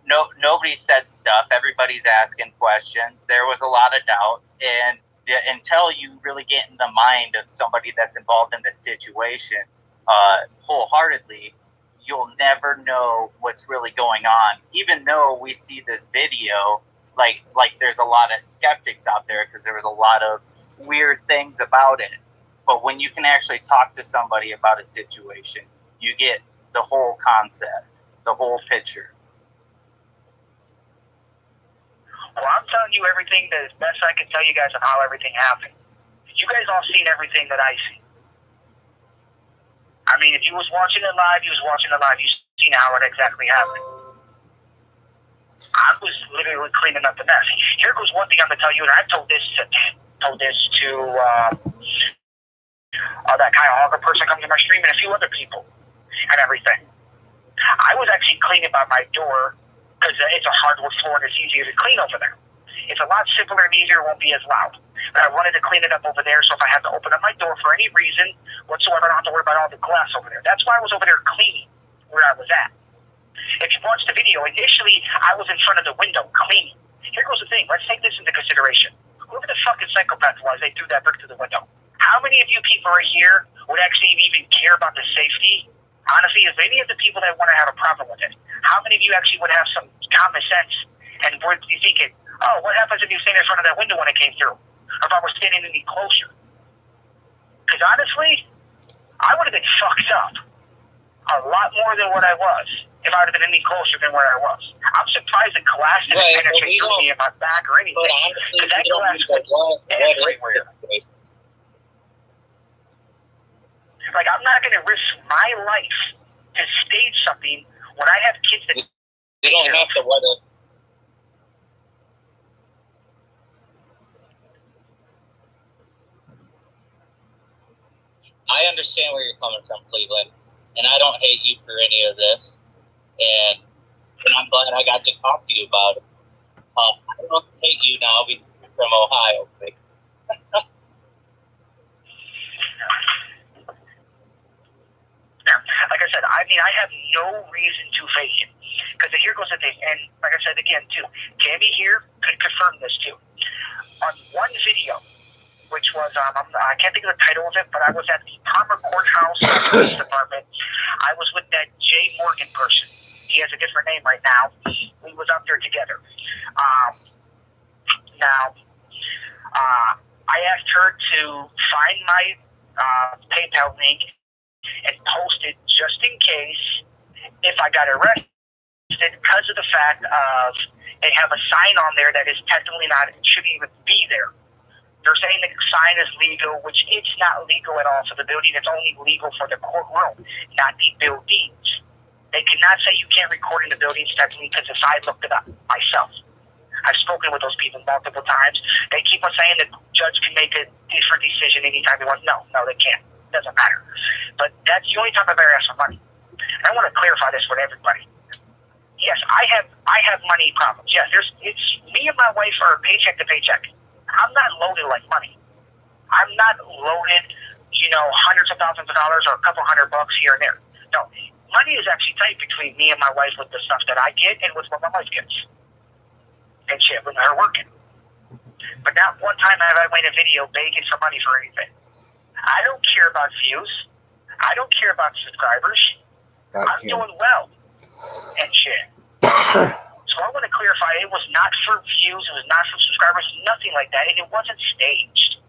nobody said stuff. Everybody's asking questions. There was a lot of doubts, and until you really get in the mind of somebody that's involved in the situation wholeheartedly, you'll never know what's really going on. Even though we see this video, like there's a lot of skeptics out there because there was a lot of weird things about it. But when you can actually talk to somebody about a situation, you get the whole concept, the whole picture. Well, I'm telling you everything that as best I can tell you guys of how everything happened. You guys all seen everything that I see. I mean, if you was watching it live, you seen how it exactly happened. I was literally cleaning up the mess. Here goes one thing I'm gonna tell you, and I told this to that Kyle Hogger person comes to my stream, and a few other people and everything. I was actually cleaning by my door because it's a hardwood floor and it's easier to clean over there. It's a lot simpler and easier, won't be as loud. But I wanted to clean it up over there, so if I had to open up my door for any reason whatsoever, I don't have to worry about all the glass over there. That's why I was over there cleaning where I was at. If you watch the video, initially I was in front of the window cleaning. Here goes the thing. Let's take this into consideration. Whoever the fucking psychopath was, they threw that brick through the window. How many of you people right here would actually even care about the safety? Honestly, if any of the people that want to have a problem with it, how many of you actually would have some common sense and would be thinking, oh, what happens if you stand in front of that window when it came through? Or if I was standing any closer? Because honestly, I would have been fucked up a lot more than what I was if I would have been any closer than where I was. I'm surprised the glass didn't penetrate through me in my back or anything. Because that glass was everywhere. Like, I'm not going to risk my life to stage something when I have kids that... You don't have to weather. I understand where you're coming from, Cleveland, and I don't hate you for any of this, and I'm glad I got to talk to you about it. I don't hate you now because you're from Ohio. Like I said, I mean, I have no reason to fake it. Because here goes the thing. And like I said again, too, Tammy here could confirm this, too. On one video, which was, I can't think of the title of it, but I was at the Palmer Courthouse Police Department. I was with that Jay Morgan person. He has a different name right now. We was up there together. I asked her to find my PayPal link and post it just in case if I got arrested, because of the fact of they have a sign on there that is technically not, it shouldn't even be there. They're saying the sign is legal, which it's not legal at all for the building. It's only legal for the courtroom, not the buildings. They cannot say you can't record in the buildings technically because if I looked it up myself. I've spoken with those people multiple times. They keep on saying the judge can make a different decision anytime he wants. No, they can't. It doesn't matter. But that's the only time I've ever asked for money. And I want to clarify this with everybody. Yes, I have money problems. Yes, it's me and my wife are paycheck to paycheck. I'm not loaded like money. I'm not loaded, hundreds of thousands of dollars or a couple $100 here and there. No, money is actually tight between me and my wife with the stuff that I get and with what my wife gets. And shit, with her working. But not one time have I made a video begging for money for anything. I don't care about views. I don't care about subscribers. I'm doing well and shit. So I want to clarify, it was not for views, it was not for subscribers, nothing like that, and it wasn't staged.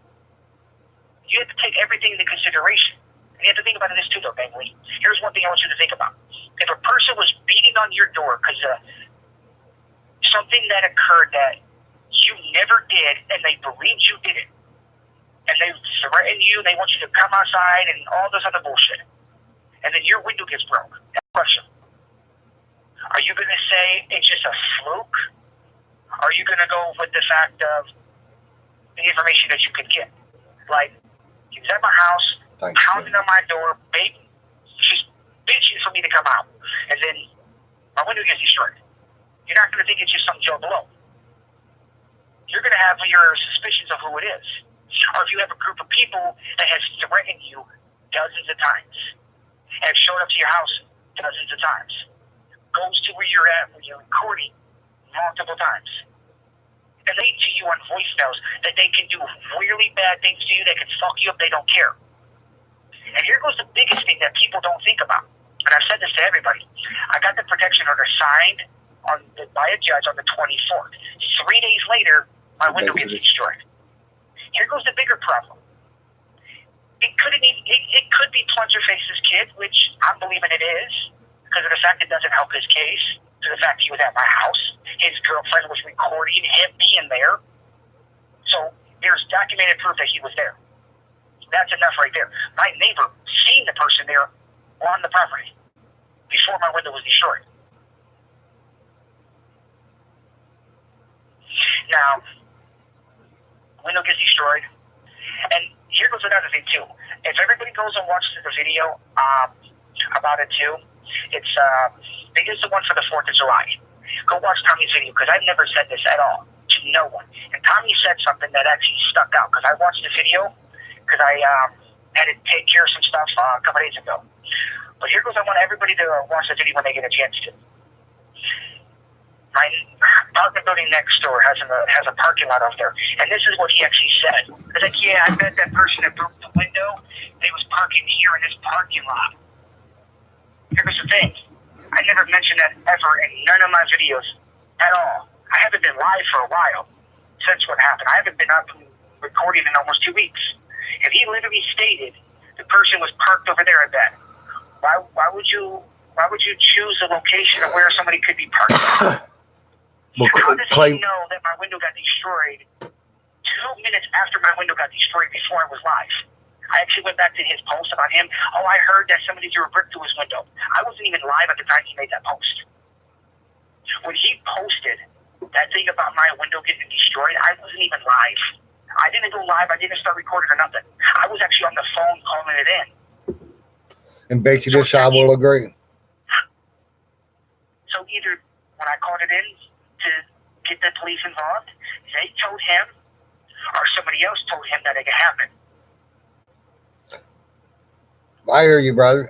You have to take everything into consideration. And you have to think about this too, though, Bangley. Here's one thing I want you to think about. If a person was beating on your door because something that occurred that you never did, and they believed you did it, and they threaten you, they want you to come outside and all this other bullshit, and then your window gets broke. That's the question. Are you going to say it's just a fluke? Are you going to go with the fact of the information that you could get? Like, he was at my house, pounding on my door, just bitching for me to come out. And then my window gets destroyed. You're not going to think it's just some Joe Blow. You're going to have your suspicions of who it is. Or if you have a group of people that has threatened you dozens of times, have showed up to your house dozens of times, goes to where you're at when you're recording multiple times, and they to you on voicemails that they can do really bad things to you, they can fuck you up, they don't care. And here goes the biggest thing that people don't think about, and I've said this to everybody. I got the protection order signed by a judge on the 24th. 3 days later, my window gets destroyed. Here goes the bigger problem. It could be Plungerface's kid, which I'm believing it is, because of the fact it doesn't help his case, to the fact he was at my house. His girlfriend was recording him being there. So there's documented proof that he was there. That's enough right there. My neighbor seen the person there on the property before my window was destroyed. Now, window gets destroyed. And here goes another thing too. If everybody goes and watches the video about it too, it's they did the one for the 4th of July. Go watch Tommy's video, because I've never said this at all to no one. And Tommy said something that actually stuck out, because I watched the video because I had to take care of some stuff a couple days ago. But here goes, I want everybody to watch the video when they get a chance to. My apartment building next door has a parking lot over there, and this is what he actually said. He's like, yeah, I bet that person that broke the window, they was parking here in this parking lot. Here's the thing. I never mentioned that ever in none of my videos at all. I haven't been live for a while since what happened. I haven't been up recording in almost 2 weeks. If he literally stated the person was parked over there, I bet. Why would you choose a location of where somebody could be parked? How does he know that my window got destroyed 2 minutes after my window got destroyed before I was live? I actually went back to his post about him. Oh, I heard that somebody threw a brick through his window. I wasn't even live at the time he made that post. When he posted that thing about my window getting destroyed, I wasn't even live. I didn't go live. I didn't start recording or nothing. I was actually on the phone calling it in. And bet you this, I will agree. So either when I called it in to get the police involved, they told him, or somebody else told him that it could happen. I hear you, brother.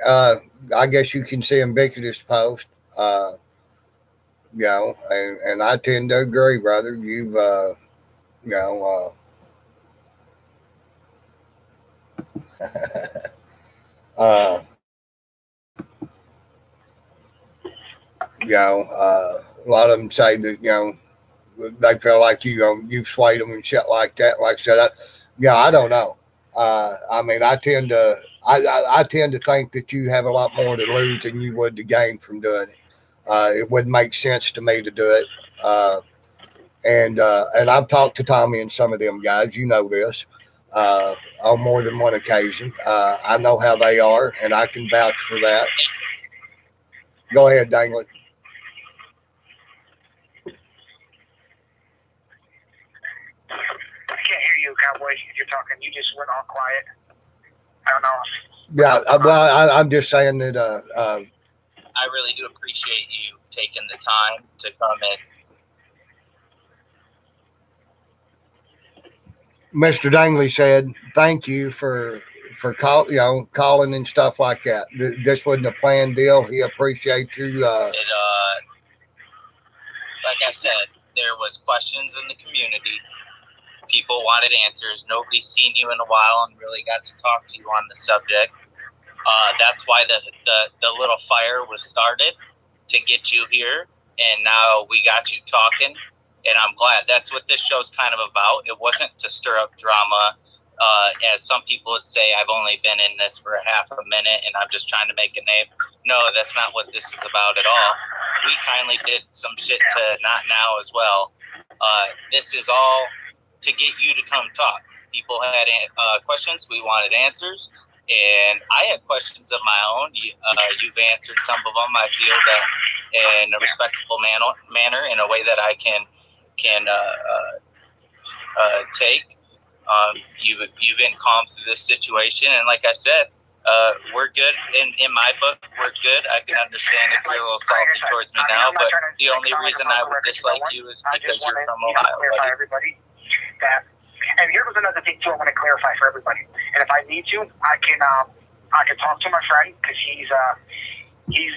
I guess you can see ubiquitous post. And I tend to agree, brother. You've, a lot of them say that, they feel like you've swayed them and shit like that. Like I said, I don't know. I mean, I tend to think that you have a lot more to lose than you would to gain from doing it. It wouldn't make sense to me to do it. And I've talked to Tommy and some of them guys, this, on more than one occasion. I know how they are, and I can vouch for that. Go ahead, Dangley. Cowboy, if you're talking, you just went all quiet. I don't know. Yeah, well, I'm just saying that I really do appreciate you taking the time to come in. Mr. Dangley said, "Thank you for calling and stuff like that. This wasn't a planned deal. He appreciates you." Like I said, there was questions in the community. People wanted answers. Nobody's seen you in a while and really got to talk to you on the subject. That's why the little fire was started, to get you here, and now we got you talking. And I'm glad. That's what this show's kind of about. It wasn't to stir up drama, as some people would say. I've only been in this for a half a minute, and I'm just trying to make a name. No, that's not what this is about at all. We kindly did some shit to Not Now as well. This is all to get you to come talk. People had questions. We wanted answers. And I had questions of my own. You've answered some of them. I feel that in a respectful manner, in a way that I can take. You've been calm through this situation, and like I said, we're good. In my book, we're good. I can understand if you're a little salty towards me now, but the only reason I would dislike you is because you're from Ohio, buddy. Everybody that, and here was another thing too. I want to clarify for everybody, and if I need to, I can talk to my friend, because he got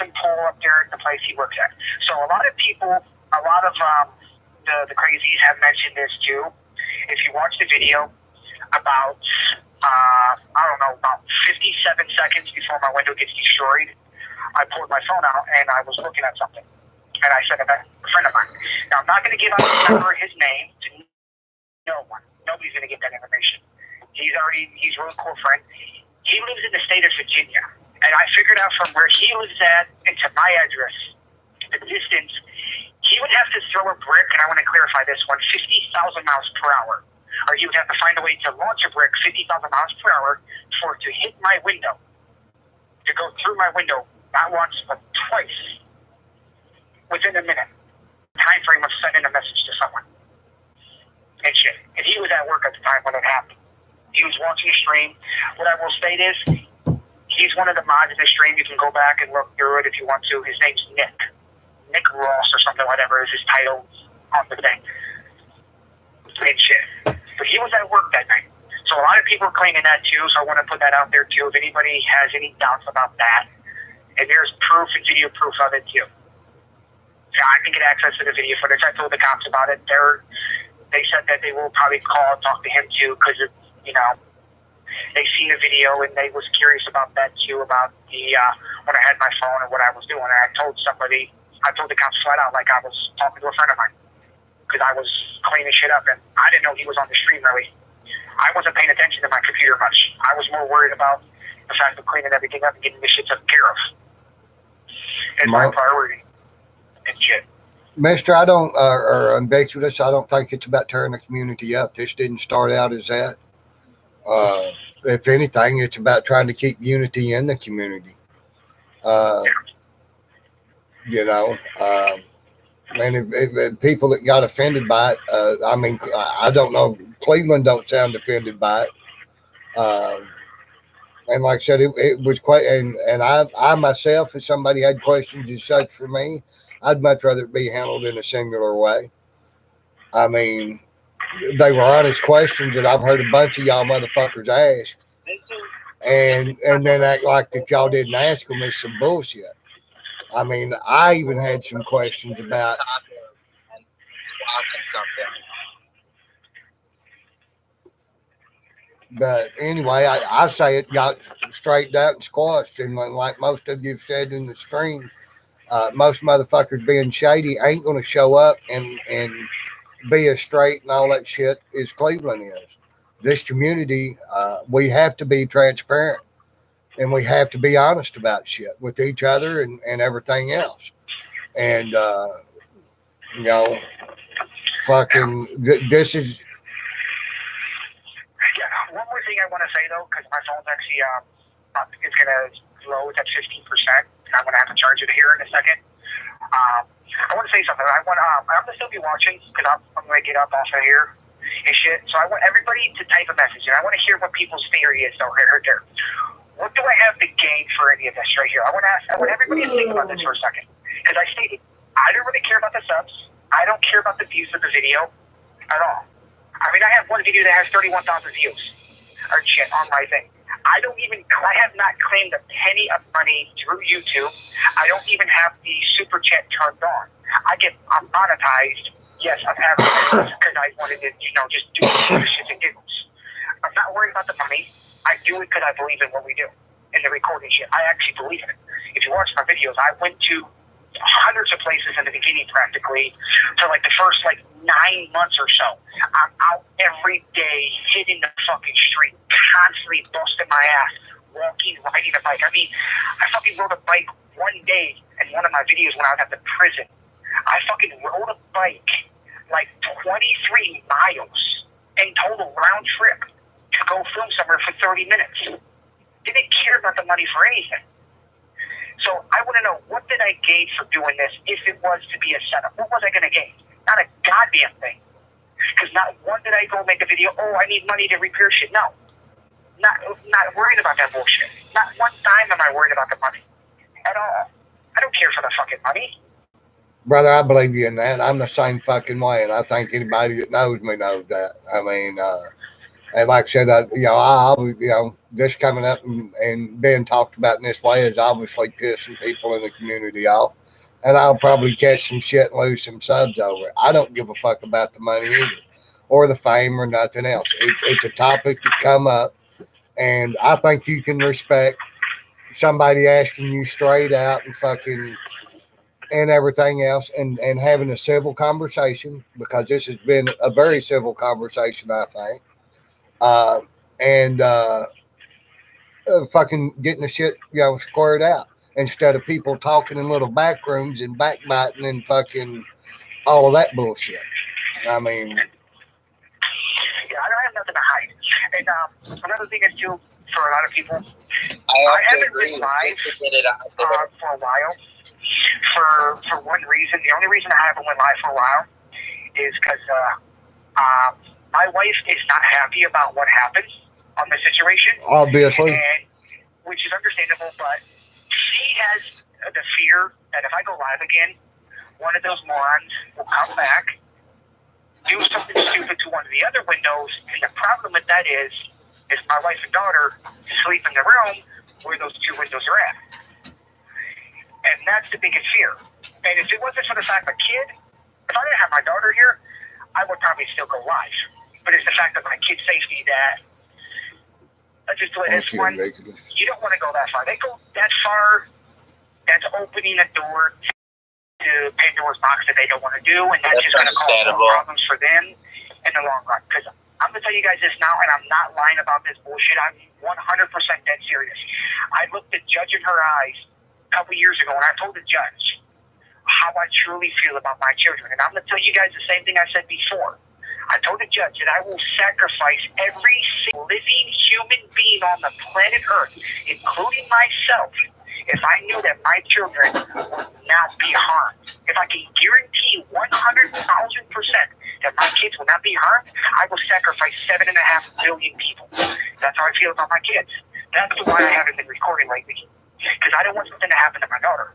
some pull up there at the place he works at. So a lot of people, a lot of the crazies have mentioned this too. If you watch the video, about about 57 seconds before my window gets destroyed, I pulled my phone out and I was looking at something, and I sent it back to a friend of mine. Now I'm not going to give out his number, his name to no one. Nobody's going to get that information. He's a really cool friend. He lives in the state of Virginia, and I figured out from where he lives at and to my address, the distance. He would have to throw a brick, and I want to clarify this one, 50,000 miles per hour. Or he would have to find a way to launch a brick 50,000 miles per hour for it to hit my window, to go through my window, not once, but twice, within a minute. Time frame of sending a message to someone. And shit. And he was at work at the time when it happened. He was watching a stream. What I will state is, he's one of the mods in the stream. You can go back and look through it if you want to. His name's Nick Ross or something, whatever is his title on the thing. And shit. But he was at work that night. So a lot of people are claiming that too, so I want to put that out there too. If anybody has any doubts about that, and there's proof and video proof of it too. So I can get access to the video footage. I told the cops about it. They said that they will probably call and talk to him too, because they seen the video and they was curious about that too, about the when I had my phone and what I was doing. And I told the cops flat out, like I was talking to a friend of mine, because I was cleaning shit up, and I didn't know he was on the stream really. I wasn't paying attention to my computer much. I was more worried about the fact of cleaning everything up and getting this shit taken care of. It's my priority and shit. Mister, I don't, or Ubiquitous, I don't think it's about tearing the community up. This didn't start out as that. If anything, it's about trying to keep unity in the community. And if people that got offended by it, I don't know. Cleveland don't sound offended by it. And like I said, it was quite, and I myself, if somebody had questions as such for me, I'd much rather it be handled in a singular way. I mean, they were honest questions that I've heard a bunch of y'all motherfuckers ask, and then act like that y'all didn't ask them is some bullshit. I mean, I even had some questions about. But anyway, I say it got straightened out and squashed, and like most of you have said in the stream, most motherfuckers being shady ain't going to show up and be as straight and all that shit as Cleveland is. This community, we have to be transparent, and we have to be honest about shit with each other and everything else. And, fucking, this is. Yeah, one more thing I want to say though, because my phone's actually, it's going to low. It's at 15%. I'm going to have to charge it here in a second. I want to say something. I'm going to still be watching, because I'm going to get up off of here. and shit. So I want everybody to type a message, and I want to hear what people's theory is over here. What do I have to gain for any of this right here? I want everybody to think about this for a second. Because I stated, I don't really care about the subs. I don't care about the views of the video at all. I mean, I have one video that has 31,000 views or shit on my thing. I have not claimed a penny of money through YouTube. I don't even have the super chat turned on. I'm monetized. Yes, I'm advertising because I wanted to, just do shits and giggles. I'm not worried about the money. I do it because I believe in what we do in the recording shit. I actually believe in it. If you watch my videos, I went to hundreds of places in the beginning practically for like the first 9 months or so. I'm out every day hitting the fucking street, constantly busting my ass, walking, riding a bike. I mean, I fucking rode a bike one day in one of my videos when I was at the prison. I fucking rode a bike like 23 miles in total round trip to go film somewhere for 30 minutes. Didn't care about the money for anything. So I want to know, what did I gain for doing this if it was to be a setup? What was I going to gain? Not a goddamn thing. Because not one did I go make a video, I need money to repair shit. No. Not worried about that bullshit. Not one time am I worried about the money. At all. I don't care for the fucking money. Brother, I believe you in that. I'm the same fucking way, and I think anybody that knows me knows that. I mean, and like I said, this coming up and being talked about in this way is obviously pissing people in the community off. And I'll probably catch some shit and lose some subs over it. I don't give a fuck about the money either, or the fame or nothing else. It's a topic that come up, and I think you can respect somebody asking you straight out and fucking and everything else, and having a civil conversation, because this has been a very civil conversation, I think. Fucking getting the shit, squared out, instead of people talking in little back rooms and backbiting and fucking all of that bullshit. I mean, yeah, I don't have nothing to hide. And another thing is too, for a lot of people, I haven't been live for a while. For one reason, the only reason I haven't went live for a while is because my wife is not happy about what happened on the situation. Obviously. And, which is understandable, but she has the fear that if I go live again, one of those morons will come back, do something stupid to one of the other windows, and the problem with that is my wife and daughter sleep in the room where those two windows are at. And that's the biggest fear. And if it wasn't for the fact of kid, if I didn't have my daughter here, I would probably still go live. But it's the fact of my kid's safety that just the way this one, you don't want to go that far. They go that far, that's opening a door to Pandora's box that they don't want to do, and that's just going to cause more problems for them in the long run. Because I'm going to tell you guys this now, and I'm not lying about this bullshit. I'm 100% dead serious. I looked the judge in her eyes a couple years ago, and I told the judge how I truly feel about my children. And I'm going to tell you guys the same thing I said before. I told the judge that I will sacrifice every single living human being on the planet Earth, including myself, if I knew that my children would not be harmed. If I can guarantee 100,000% that my kids will not be harmed, I will sacrifice 7.5 billion people. That's how I feel about my kids. That's why I haven't been recording lately, because I don't want something to happen to my daughter.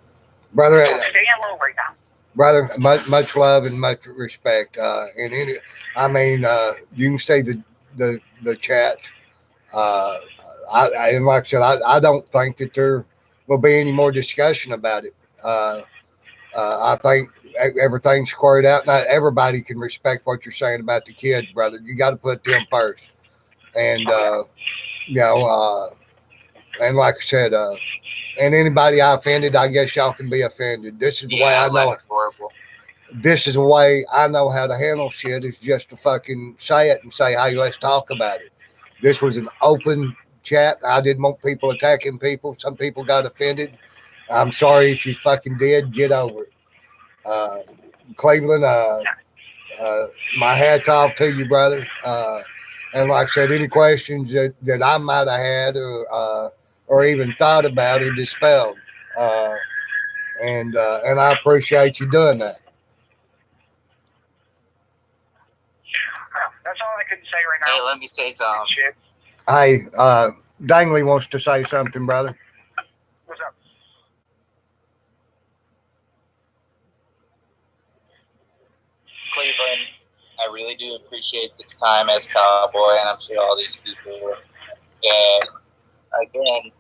Brother, so I'm staying low right now. Brother, much love and much respect. You can see the chat. And like I said, I don't think that there will be any more discussion about it. I think everything's squared out. Not everybody can respect what you're saying about the kids, brother. You got to put them first. And and like I said, and anybody I offended, I guess y'all can be offended. This is the way I know it. This is the way I know how to handle shit, is just to fucking say it and say, hey, let's talk about it. This was an open chat. I didn't want people attacking people. Some people got offended. I'm sorry if you fucking did. Get over it. Cleveland, my hat's off to you, brother. And like I said, any questions that I might have had or even thought about or dispelled. And I appreciate you doing that. That's all I can say right Hey, now. let me say something. Shit. Hey, Dangley wants to say something, brother. What's up? Cleveland, I really do appreciate the time as Cowboy, and I'm sure all these people. And again,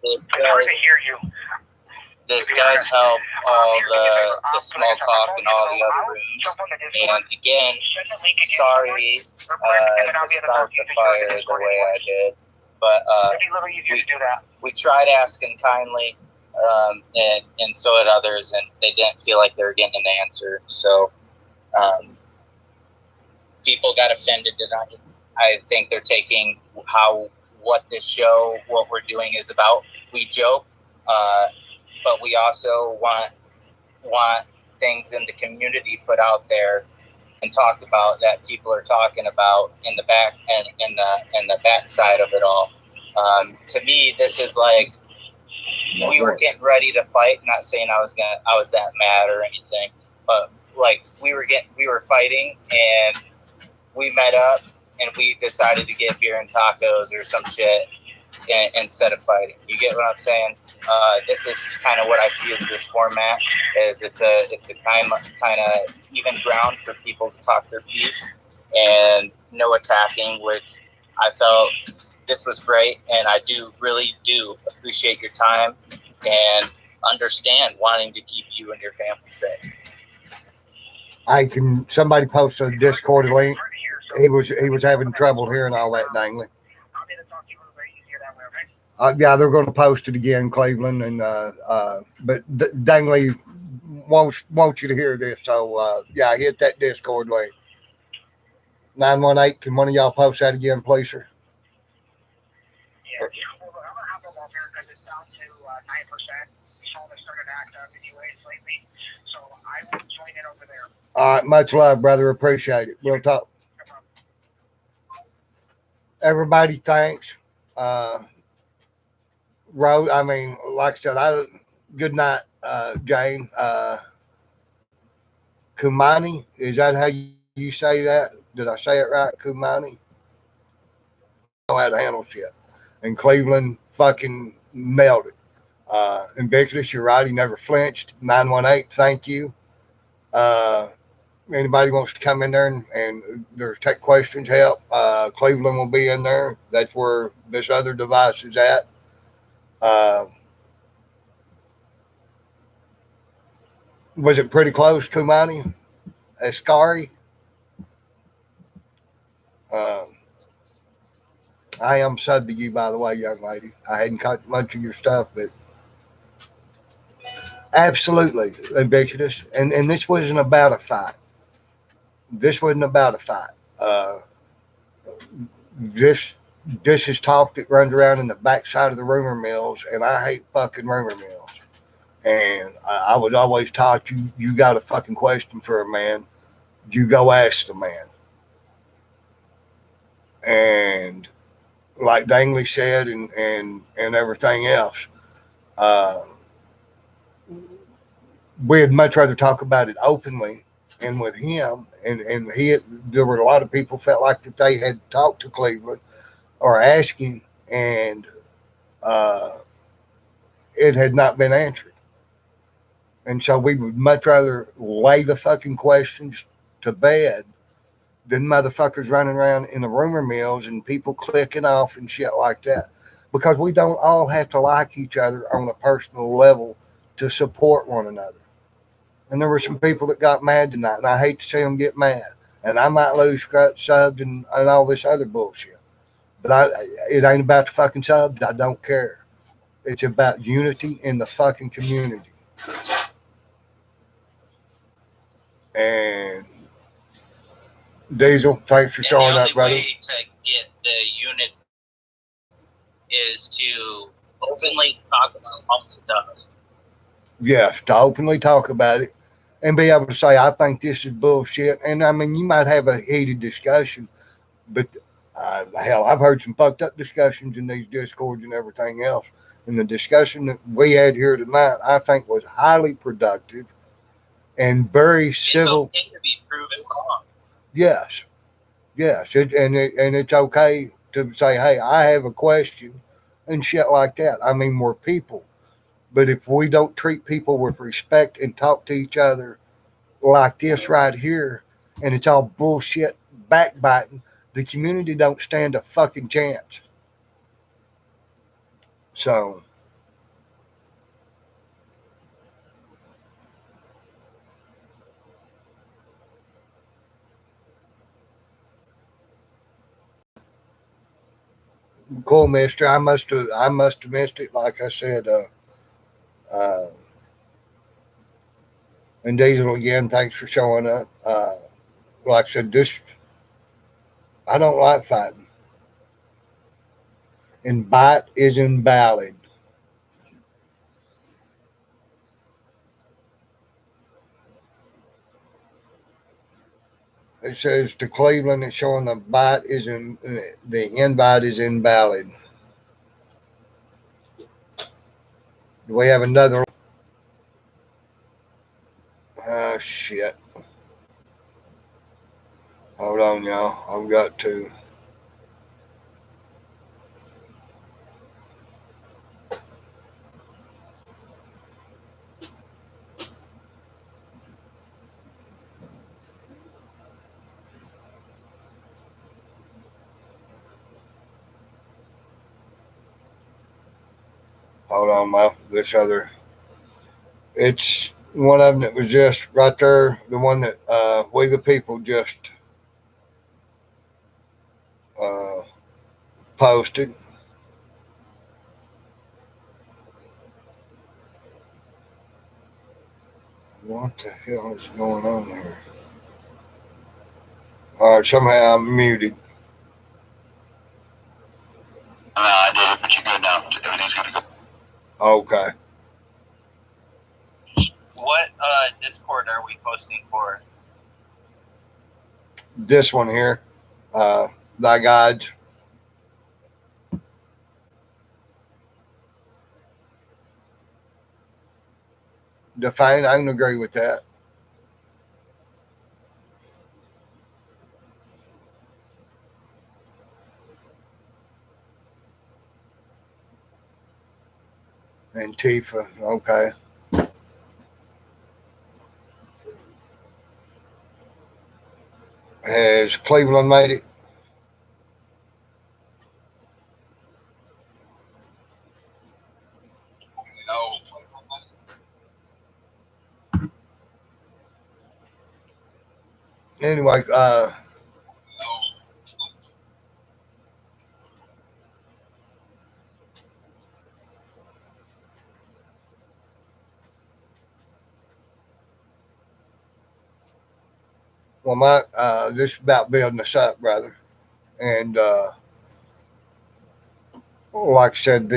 It's hard to hear you. this does help all the small talk in all the other rooms. And again, sorry to start the fire the way I did, but we tried asking kindly, and so did others, and they didn't feel like they were getting an answer. So people got offended tonight. I think they're taking what this show, what we're doing is about. We joke, but we also want things in the community put out there and talked about that people are talking about in the back and in the backside of it all. To me, this is like we were getting ready to fight. Not saying I was that mad or anything, but like we were fighting, and we met up and we decided to get beer and tacos or some shit instead of fighting. You get what I'm saying? This is kind of what I see as this format. Is it's a kind of even ground for people to talk their piece and no attacking, which I felt this was great, and I really do appreciate your time and understand wanting to keep you and your family safe. Somebody posted a Discord link. He was having trouble hearing all that, Dangley. Yeah, they're going to post it again, Cleveland, and but Dangley wants you to hear this. So yeah, hit that Discord link. 918. Can one of y'all post that again, please, sir? Yeah, well, I'm gonna have to walk here because it's down to 9%. We saw this started to act up anyways lately, so I will join it over there. All right, much love, brother. Appreciate it. We'll talk. Everybody, thanks. Rose, I mean, like I said, good night, Jane. Kumani, is that how you say that? Did I say it right? Kumani? I don't know how to handle shit. And Cleveland fucking nailed it. Invictus, you're right. He never flinched. 918, thank you. Anybody wants to come in there and there's tech questions, help. Cleveland will be in there. That's where this other device is at. Was it pretty close, Kumani? Ascari? I am sub to you, by the way, young lady. I hadn't caught much of your stuff, but absolutely ubiquitous. And this wasn't about a fight. This wasn't about a fight. This is talk that runs around in the backside of the rumor mills, and I hate fucking rumor mills. And I was always taught you got a fucking question for a man, you go ask the man. And like Dangley said, and everything else, we'd much rather talk about it openly and with him. And there were a lot of people felt like that they had talked to Cleveland or asking, and it had not been answered. And so we would much rather lay the fucking questions to bed than motherfuckers running around in the rumor mills and people clicking off and shit like that. Because we don't all have to like each other on a personal level to support one another. And there were some people that got mad tonight, and I hate to see them get mad. And I might lose subs and all this other bullshit. But it ain't about the fucking subs. I don't care. It's about unity in the fucking community. And Diesel, thanks for showing up, brother. The only way to get the unit is to openly talk about all the stuff. Yes, to openly talk about it and be able to say, I think this is bullshit. And I mean, you might have a heated discussion, but hell, I've heard some fucked up discussions in these Discords and everything else. And the discussion that we had here tonight, I think, was highly productive and very civil. It's okay to be proven wrong. Yes. Yes, and it's okay to say, hey, I have a question and shit like that. I mean, we're people. But if we don't treat people with respect and talk to each other like this right here, and it's all bullshit backbiting, the community don't stand a fucking chance. So, cool, Mister. I must have missed it. Like I said, uh, and Diesel again. Thanks for showing up. Like I said, this I don't like fighting, and bite is invalid. It says to Cleveland, it's showing the invite is invalid. Do we have another? Oh shit! Hold on, y'all. I've got to. Hold on, this other. It's one of them that was just right there. The one that we the people just uh, posted. What the hell is going on here? All right, somehow I'm muted. No, I did it, but you're good now. Everything's gonna go. Okay. What Discord are we posting for? This one here. Thy guides. Define, I can agree with that. Antifa, okay. Has Cleveland made it? No. Anyway, well, this is about building us up, brother. And like I said,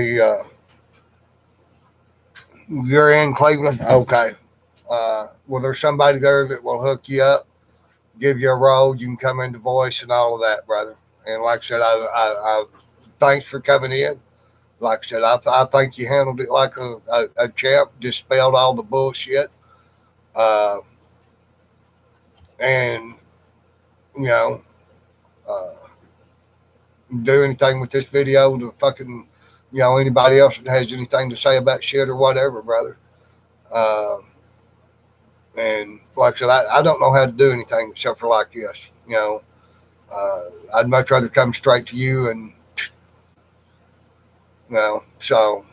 you're in Cleveland, okay. Well, there's somebody there that will hook you up, give you a road. You can come into voice and all of that, brother. And like I said, I thanks for coming in. Like I said, I think you handled it like a champ. Dispelled all the bullshit. Uh, and you know, uh, do anything with this video to fucking, anybody else that has anything to say about shit or whatever, brother. And like I said, I don't know how to do anything except for like this. I'd much rather come straight to you and, so.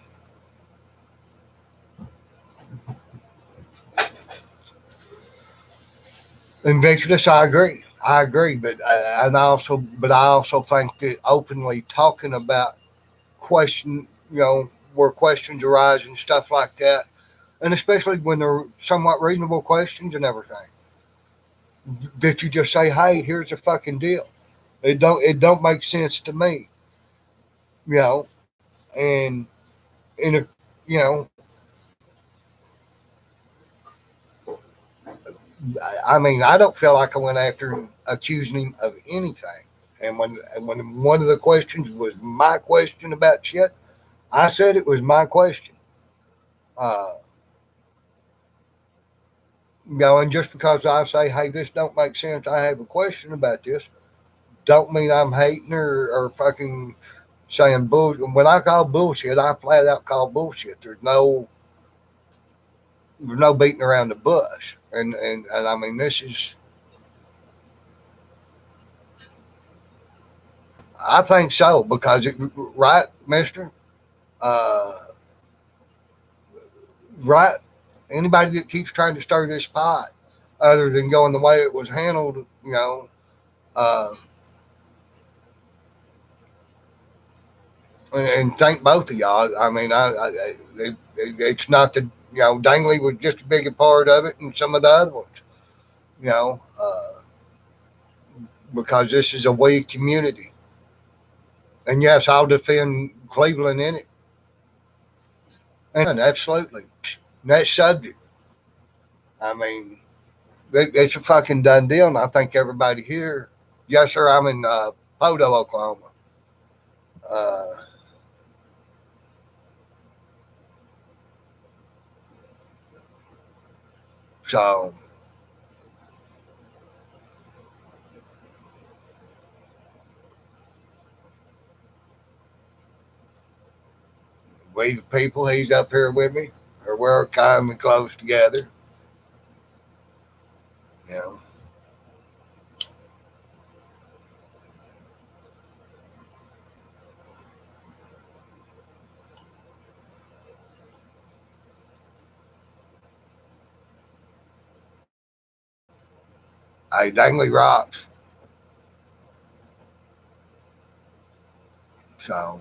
Invictus, I agree. But I also think that openly talking about where questions arise and stuff like that, and especially when they're somewhat reasonable questions and everything, that you just say, "Hey, here's the fucking deal." It don't make sense to me, you know, and if you know, I mean, I don't feel like I went after him, accusing him of anything. And when one of the questions was my question about shit, I said it was my question. Uh, and just because I say, hey, this don't make sense, I have a question about this, don't mean I'm hating or fucking saying bullshit. When I call bullshit, I flat out call bullshit. There's no beating around the bush. And I mean, this is, I think so, because right, Mister, uh, right. Anybody that keeps trying to stir this pot, other than going the way it was handled, uh, and thank both of y'all. I mean, it's not that Dangley was just a bigger part of it, and some of the other ones, you know, because this is a weak community. And yes, I'll defend Cleveland in it. And absolutely. Next subject. I mean, it's a fucking done deal, and I think everybody here. Yes, sir. I'm in Podo, Oklahoma. Uh, so we the people, he's up here with me, or we're kind of close together. You know. Hey, Dangley rocks. So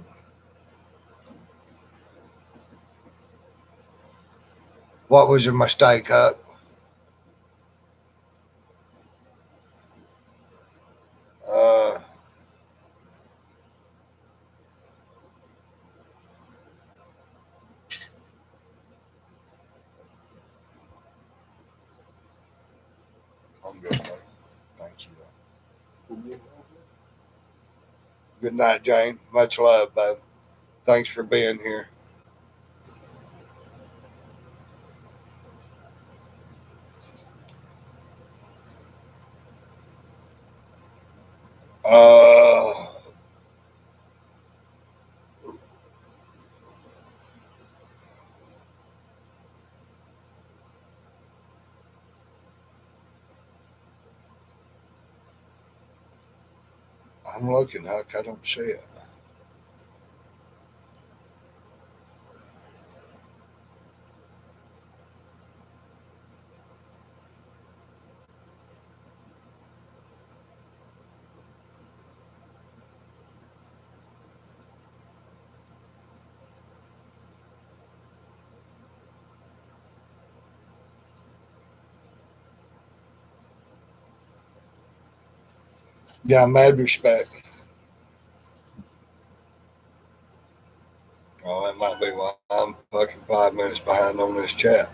what was your mistake, Huck? Uh, I'm good, man. Thank you. Good night, Jane. Much love, bud. Thanks for being here. Uh, I'm looking, Huck. I don't see it. Yeah, mad respect. Oh, that might be why I'm fucking 5 minutes behind on this chat.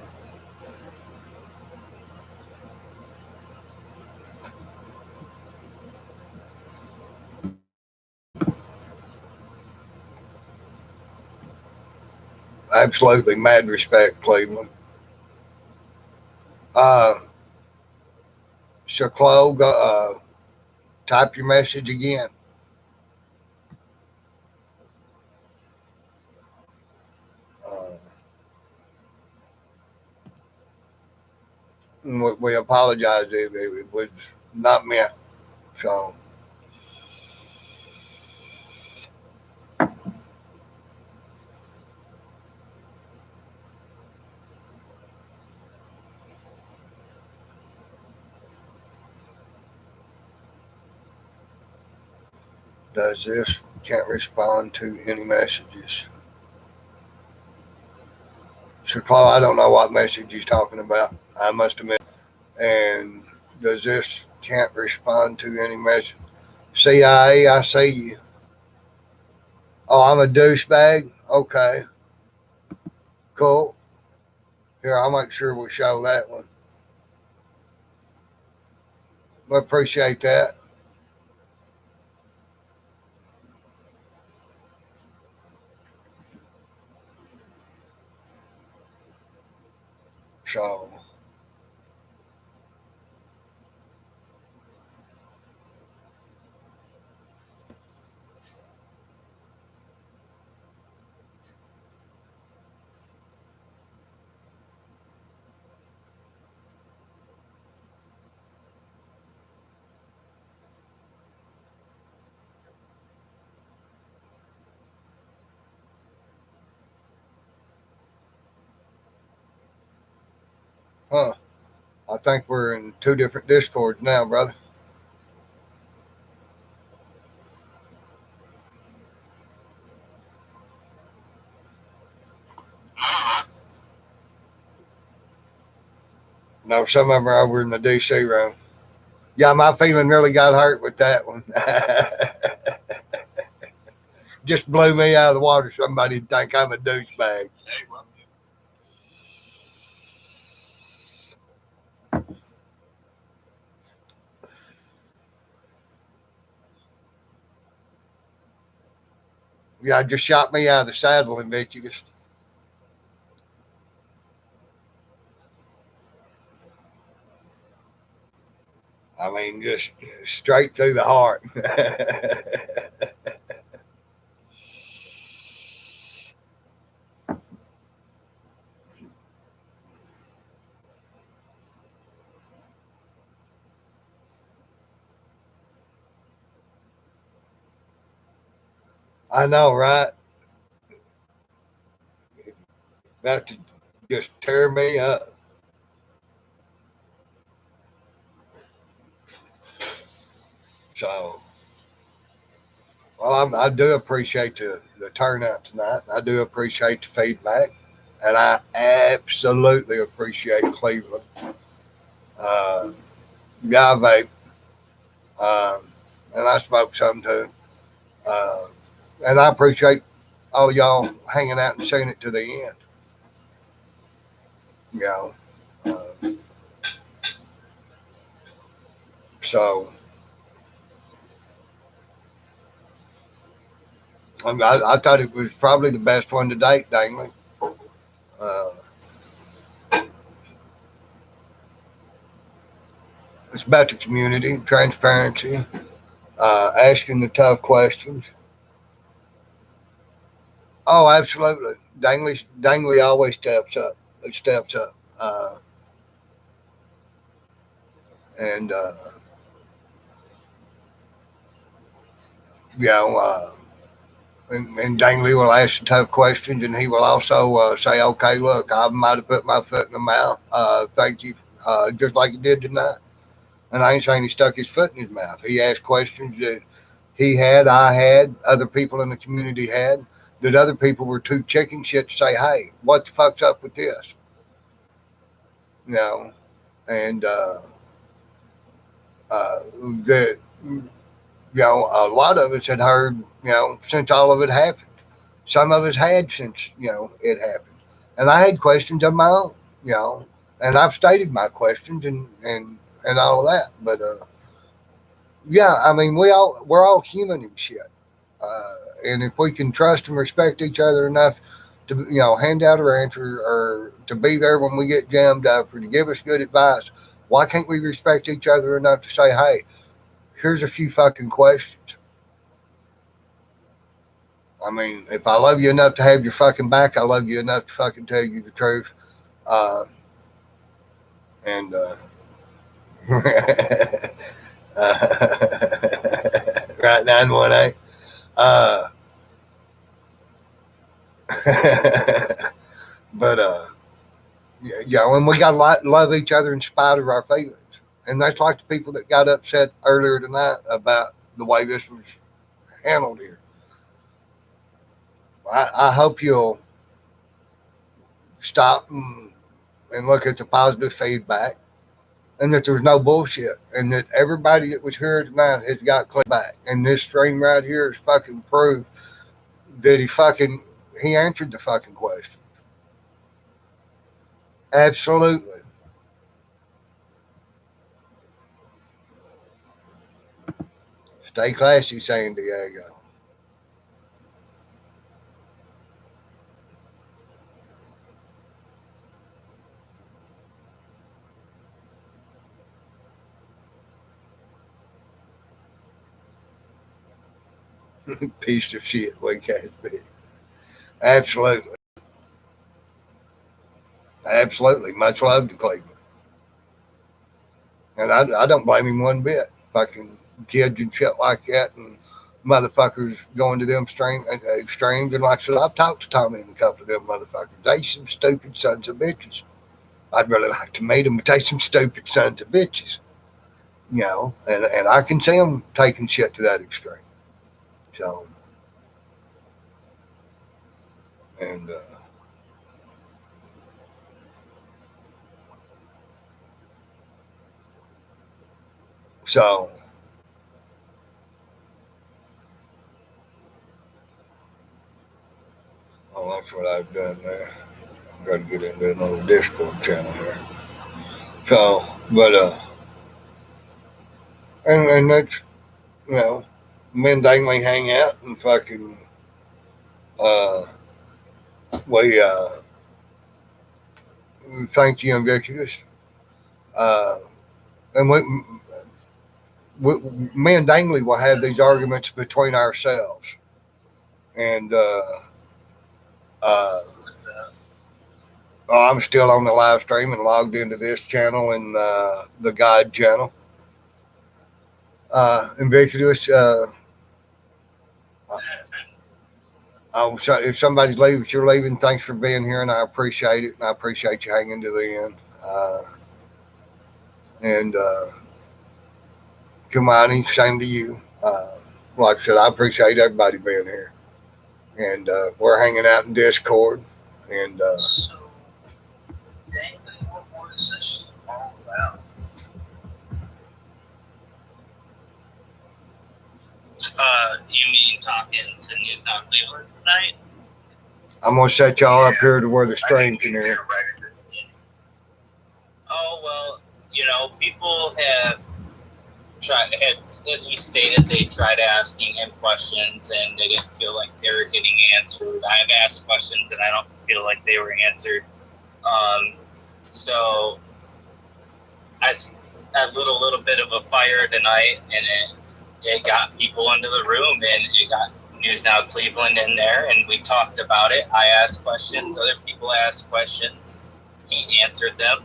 Absolutely mad respect, Cleveland. Uh, Shaclo, go, type your message again. Uh, we apologize if it was not meant. So, does this? Can't respond to any messages. Shaclo, I don't know what message he's talking about. I must admit. And does this? Can't respond to any message. CIA, I see you. Oh, I'm a douchebag? Okay, cool. Here, I'll make sure we show that one. We appreciate that. So, Huh. I think we're in two different discords now, brother. No, some of them are over in the DC room. Yeah, my feeling really got hurt with that one. Just blew me out of the water. Somebody think I'm a douchebag. Yeah, just shot me out of the saddle in Michigan. I mean, just straight through the heart. I know, right? About to just tear me up. So, well, I do appreciate the turnout tonight. I do appreciate the feedback. And I absolutely appreciate Cleveland. Yeah, I vape. And I smoke some too. And I appreciate all y'all hanging out and seeing it to the end. You know. So I thought it was probably the best one to date, Dangley. It's about the community, transparency, asking the tough questions. Oh, absolutely. Dangley always steps up. It steps up. And you know, and Dangley will ask the tough questions, and he will also say, "Okay, look, I might have put my foot in the mouth. Thank you," just like he did tonight. And I ain't saying he stuck his foot in his mouth. He asked questions that he had, I had, other people in the community had, that other people were too chicken shit to say, "Hey, what the fuck's up with this?" You know, and that, you know, a lot of us had heard, you know, since all of it happened. Some of us had since, you know, it happened. And I had questions of my own, you know, and I've stated my questions and all of that. But yeah, I mean, we're all human and shit. And if we can trust and respect each other enough to, you know, hand out our answer or to be there when we get jammed up or to give us good advice, why can't we respect each other enough to say, "Hey, here's a few fucking questions"? I mean, if I love you enough to have your fucking back, I love you enough to fucking tell you the truth. And right 918. But yeah, and we got to love each other in spite of our feelings. And that's like the people that got upset earlier tonight about the way this was handled here. I hope you'll stop and look at the positive feedback, and that there's no bullshit, and that everybody that was here tonight has got clear back. And this stream right here is fucking proof that he answered the fucking question. Absolutely. Stay classy, San Diego. Piece of shit, we can't be. Absolutely. Absolutely. Much love to Cleveland. And I don't blame him one bit. Fucking kids and shit like that, and motherfuckers going to them extremes. And like I said, I've talked to Tommy and a couple of them motherfuckers. They some stupid sons of bitches. I'd really like to meet them, but they some stupid sons of bitches, you know, and I can see them taking shit to that extreme. So, and so, oh, that's what I've done there. I've got to get into another Discord channel here. So, but and that's, you know, men daily hang out and fucking uh we thank you, Invictus. Uh, and me and Dangley will have these arguments between ourselves. And uh, I'm still on the live stream and logged into this channel and the guide channel. Invictus, if somebody's leaving, if you're leaving, thanks for being here, and I appreciate it, and I appreciate you hanging to the end. And Kamani, same to you. Like I said, I appreciate everybody being here, and we're hanging out in Discord, and So, David, what was this all about? You mean talking to News Now Cleveland tonight? I'm gonna set y'all up here to where the stream can hear. Oh, well, you know, people had at least stated they tried asking him questions and they didn't feel like they were getting answered. I've asked questions and I don't feel like they were answered. So I lit a little bit of a fire tonight, and it got people into the room, and it got News Now Cleveland in there, and we talked about it. I asked questions, other people asked questions, he answered them.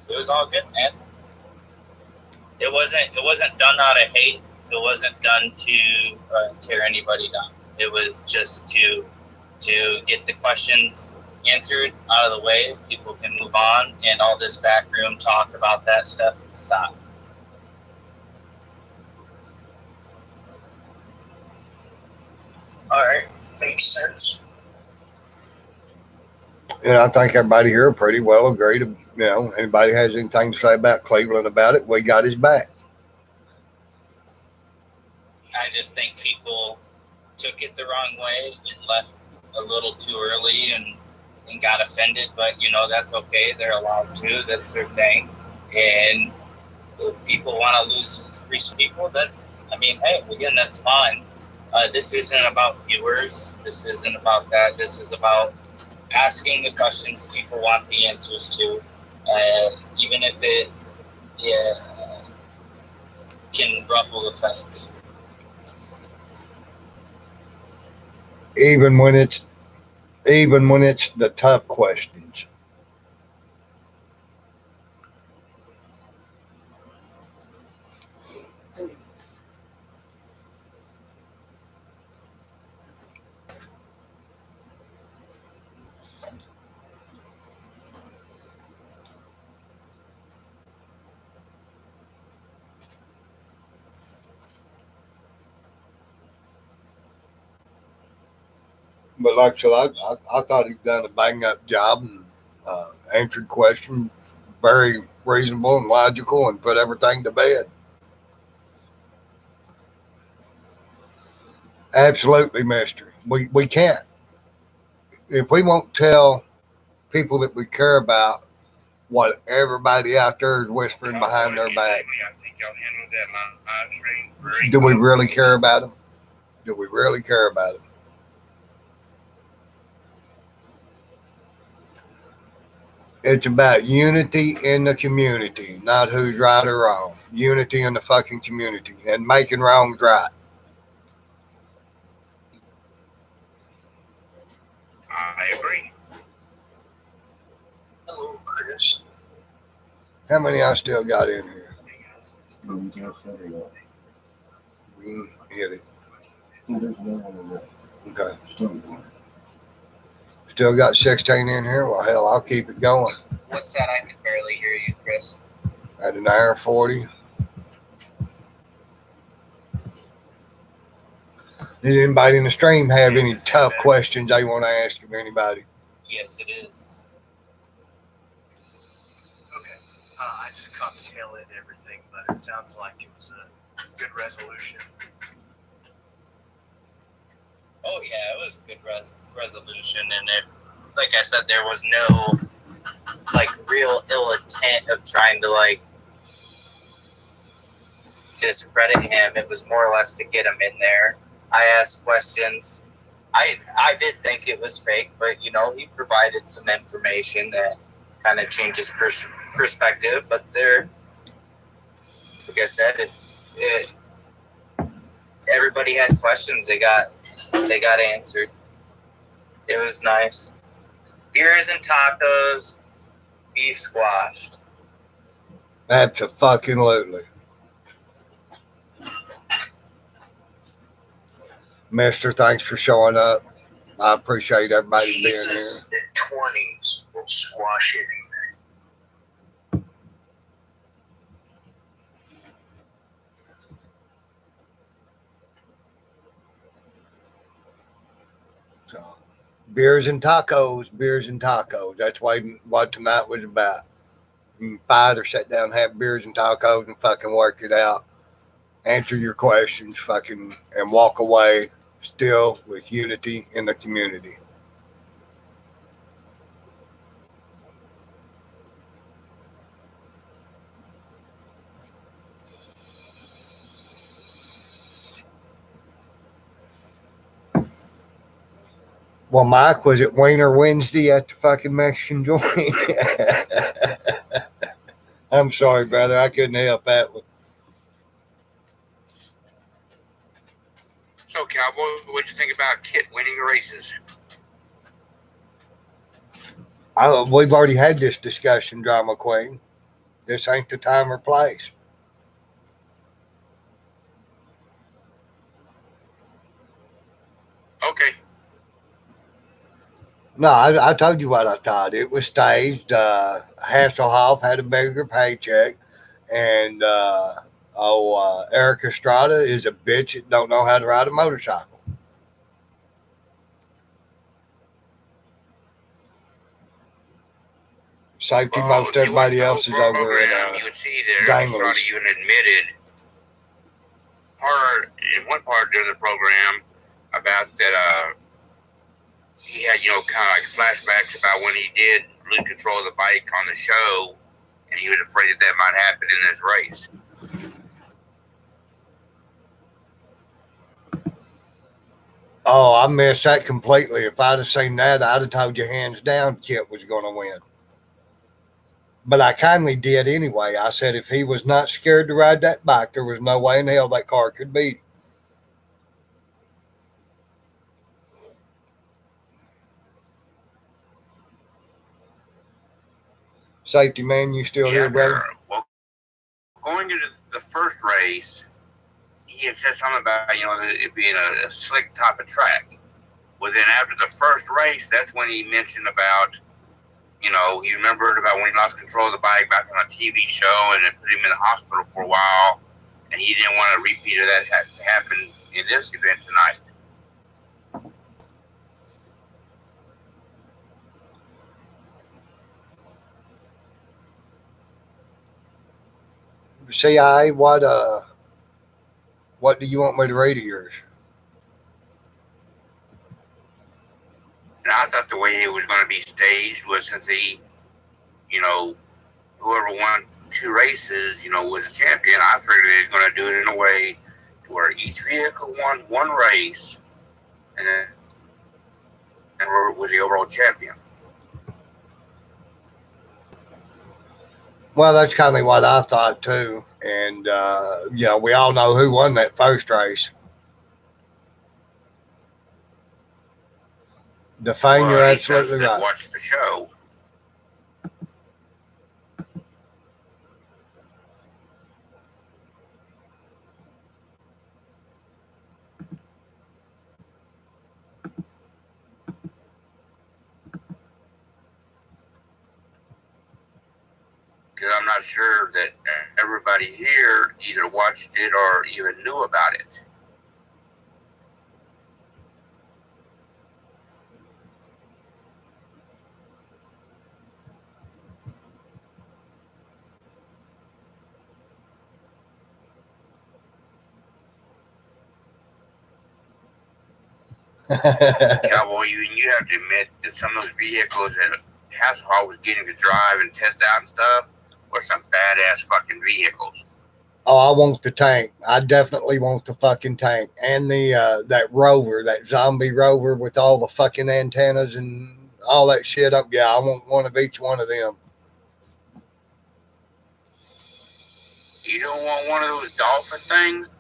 It was all good, man. It wasn't done out of hate. It wasn't done to tear anybody down. It was just to get the questions answered out of the way. People can move on, and all this backroom talk about that stuff can stop. All right, makes sense. And I think everybody here pretty well agree to, you know, anybody has anything to say about Cleveland about it, we got his back. I just think people took it the wrong way and left a little too early and got offended, but you know, that's okay. They're allowed to. That's their thing. And if people want to lose people, then, I mean, hey, again, that's fine. This isn't about viewers. This isn't about that. This is about asking the questions people want the answers to, even if it can ruffle the feathers. Even when it's the tough questions. But like I said, I thought he'd done a bang up job and answered questions very reasonable and logical and put everything to bed. Absolutely, mister. We can't. If we won't tell people that we care about what everybody out there is whispering behind their back, do we really care about them? Do we really care about them? It's about unity in the community, not who's right or wrong. Unity in the fucking community and making wrongs right. I agree. Hello, Chris. How many I still got in here? Hit it. There's no one in there. Okay. Still one. Still got 16 in here. Well, hell, I'll keep it going What's that? I can barely hear you, Chris. at an hour 40. Did anybody in the stream have any tough questions they want to ask of anybody? Yes, it is. Okay. I just caught the tail end of everything, but it sounds like it was a good resolution. Oh yeah, it was a good resolution, and it, like I said, there was no like real ill intent of trying to like discredit him. It was more or less to get him in there. I asked questions. I did think it was fake, but you know, he provided some information that kind of changes perspective. But there, like I said, it everybody had questions. They got answered. It was nice. Beers and tacos, beef squashed. Absolutely. Mister, thanks for showing up. I appreciate everybody being here. Jesus in 20s will squash anything. So, beers and tacos, beers and tacos. That's what tonight was about. You can fight or sit down and have beers and tacos and fucking work it out. Answer your questions, fucking, and walk away still with unity in the community. Well, Mike, was it Wiener Wednesday at the fucking Mexican joint? I'm sorry, brother. I couldn't help that one. So, Cowboy, what'd you think about Kit winning the races? We've already had this discussion, Drama Queen. This ain't the time or place. Okay. No, I told you what I thought. It was staged. Hasselhoff had a bigger paycheck, and Eric Estrada is a bitch that don't know how to ride a motorcycle. Safety, most everybody else is over in you would see there, Estrada even admitted in one part during the program about that he had, kind of like flashbacks about when he did lose control of the bike on the show, and he was afraid that might happen in this race. Oh, I missed that completely. If I'd have seen that, I'd have told you hands down Kit was going to win. But I kindly did anyway. I said if he was not scared to ride that bike, there was no way in hell that car could beat him. Safety man, you still here, brother? Well, going into the first race, he had said something about, it being a slick type of track. Well, then after the first race, that's when he mentioned about, he remembered about when he lost control of the bike back on a TV show and it put him in the hospital for a while. And he didn't want a repeat of that to happen in this event tonight. CI, what do you want me to read of yours? And I thought the way it was going to be staged was since he, whoever won 2 races, was a champion. I figured he was going to do it in a way to where each vehicle won 1 race and was the overall champion. Well, that's kind of what I thought too. And, we all know who won that first race. Define, you're absolutely right. Watch the show. not sure that everybody here either watched it or even knew about it. Cowboy, you have to admit that some of those vehicles that Hasselhoff was getting to drive and test out and stuff were some badass fucking vehicles. Oh, I want the tank. I definitely want the fucking tank. And the that rover, that zombie rover with all the fucking antennas and all that shit up. Yeah, I want one of each one of them. You don't want one of those dolphin things?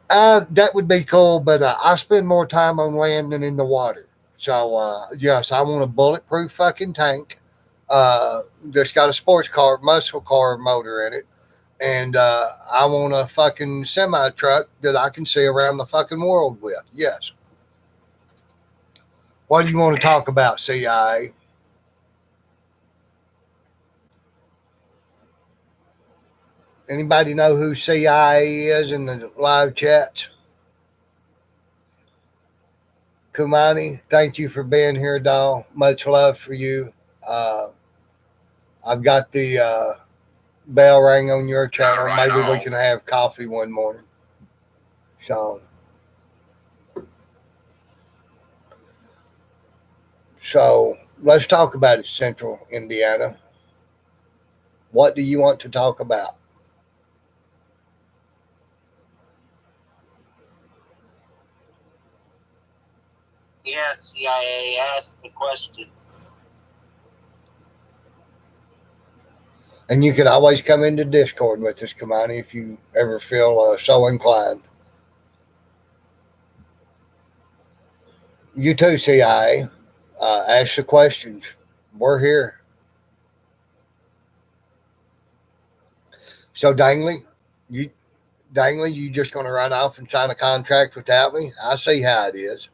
That would be cool, but I spend more time on land than in the water. So, yes, I want a bulletproof fucking tank. That's got a sports car, muscle car motor in it. And I want a fucking semi truck that I can see around the fucking world with. Yes. What do you want to talk about, CIA? Anybody know who CIA is in the live chats? Kumani, thank you for being here, doll. Much love for you. I've got the bell ring on your channel. Right Maybe we on. can have coffee one morning. So let's talk about it, Central Indiana. What do you want to talk about? Yeah, CIA, ask the questions. And you can always come into Discord with us, Kamani, if you ever feel so inclined. You too, CIA. Ask the questions. We're here. So, Dangley, you just going to run off and sign a contract without me? I see how it is.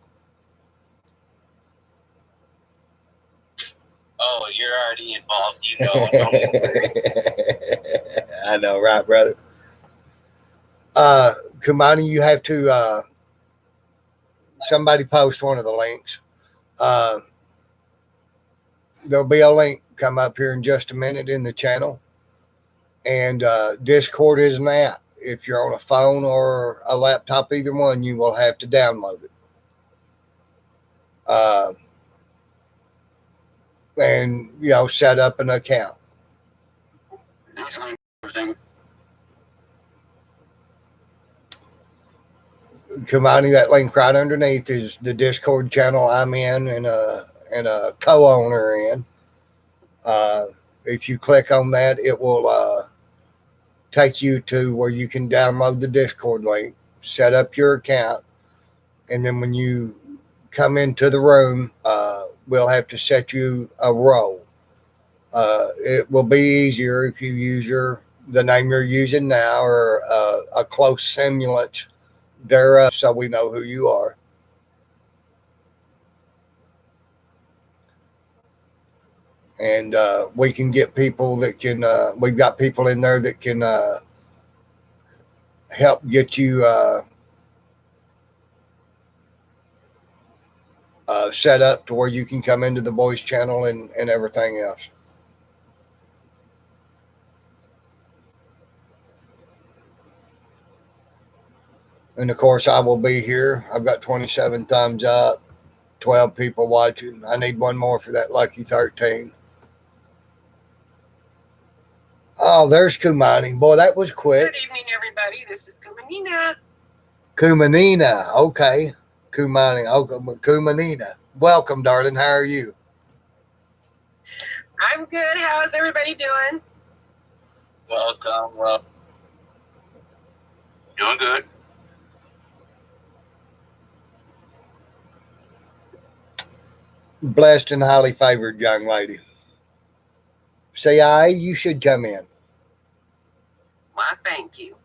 Oh, you're already involved, you know. I know, right, brother? Kumani, you have to somebody post one of the links. There'll be a link come up here in just a minute in the channel. And Discord is an app. If you're on a phone or a laptop, either one, you will have to download it. And, set up an account. Kumani, that link right underneath is the Discord channel I'm in and a co-owner in. If you click on that, it will take you to where you can download the Discord link, set up your account, and then when you come into the room, we'll have to set you a role. It will be easier if you use the name you're using now or a close semblance thereof, so we know who you are. And we can get people that can, we've got people in there that can help get you set up to where you can come into the voice channel and everything else. And of course, I will be here. I've got 27 thumbs up, 12 people watching. I need one more for that lucky 13. Oh, there's Kumani. Boy, that was quick. Good evening, everybody. This is Kumanina. Kumanina. Okay. Kumani. Okay. Kumanina. Welcome, darling. How are you? I'm good. How's everybody doing? Welcome, Rob. Doing good. Blessed and highly favored young lady. CIA, you should come in. Why, thank you.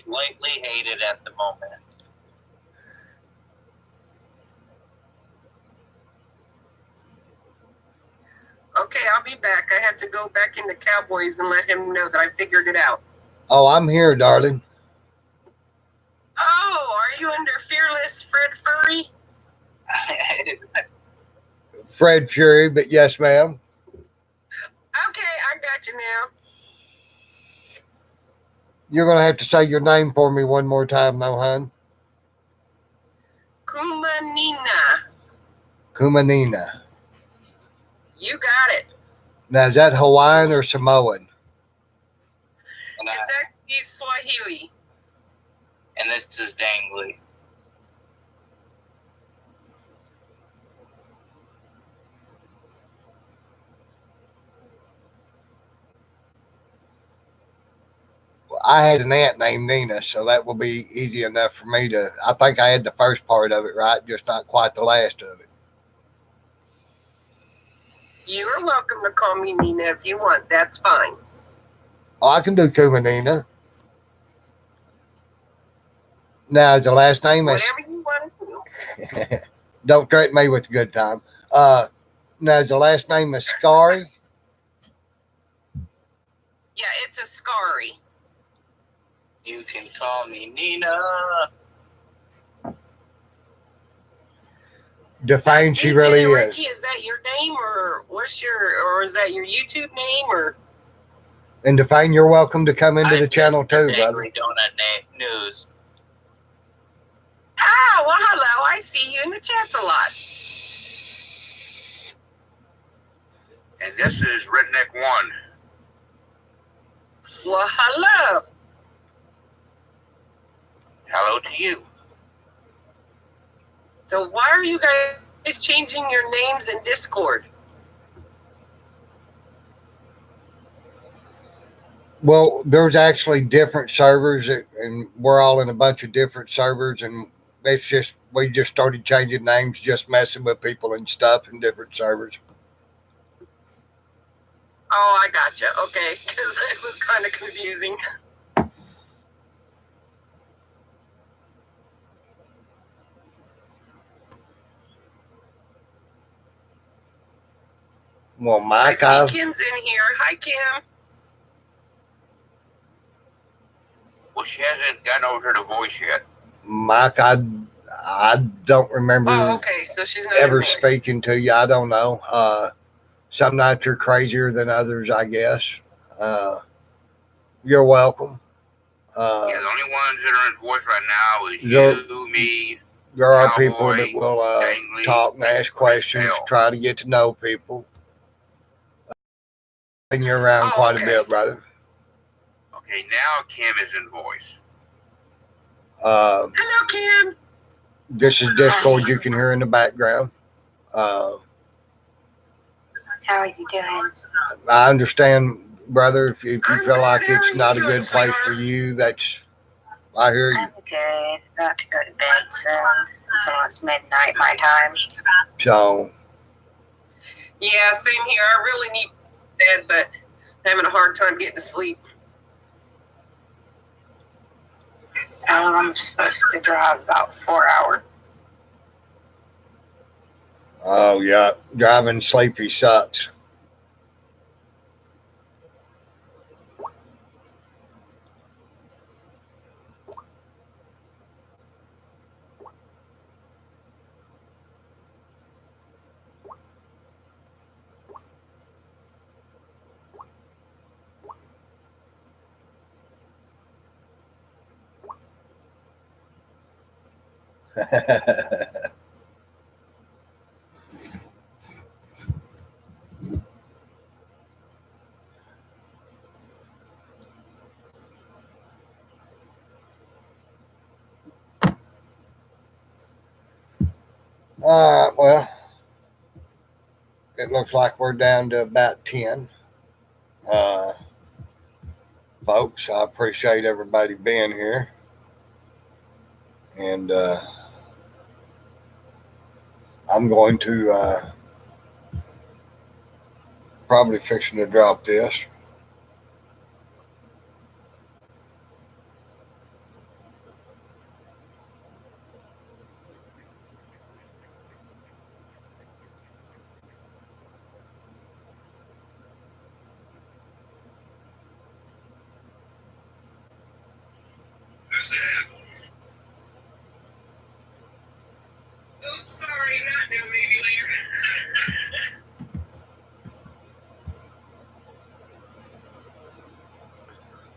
Lightly hated at the moment. Okay, I'll be back. I have to go back into Cowboys and let him know that I figured it out. Oh, I'm here, darling. Oh, are you under Fearless Fred Furry? Fred Fury, but yes, ma'am. Okay, I got you now. You're going to have to say your name for me one more time, though, hon. Kumanina. Kumanina. You got it. Now, is that Hawaiian or Samoan? And, I, It's actually Swahili. and this is Dangly. I had an aunt named Nina, so that will be easy enough for me to. I think I had the first part of it right, just not quite the last of it. You are welcome to call me Nina if you want. That's fine. Oh, I can do Kumanina. Now, is the last name is. Whatever you want to do. Don't threaten me with a good time. Now, is the last name is Scary? Yeah, it's a Scary. You can call me Nina. Define she DJ really Ricky, is. is that your name or or is that your YouTube name or? And Define, you're welcome to come into I'm the channel Mr. too, brother. Dangly Donut News. Ah, well, hello. I see you in the chats a lot. And this is Redneck One. Well, hello. Hello to you. So why are you guys changing your names in Discord? Well, there's actually different servers, and we're all in a bunch of different servers, and it's just we just started changing names, just messing with people and stuff in different servers. Oh, I gotcha. Okay, because it was kind of confusing. Well, I Mike, see I've Kim's in here. Hi, Kim. Well, she hasn't gotten over her voice yet. Mike, I don't remember Oh, okay. So she's not ever in voice. speaking to you. I don't know. Some nights you're crazier than others, I guess. You're welcome. Yeah, the only ones that are in voice right now is There- you, me. There are Cowboy, people that will Dangly, talk and ask questions, Hell. try to get to know people. And you're around Oh, quite okay. a bit, brother. Okay, now Kim is in voice. Hello, Kim. This is Discord you can hear in the background. How are you doing? I understand, brother, if you I'm feel good. like How are it's you not a doing, good place for sweetheart? you, I hear you. I'm good. About to go to bed soon. It's almost midnight my time. So, Yeah, same here. I really need bed, but having a hard time getting to sleep. So I'm supposed to drive about 4 hours. oh yeah, driving sleepy sucks. All right, well, it looks like we're down to about 10. Folks, I appreciate everybody being here. And I'm going to probably fixing to drop this.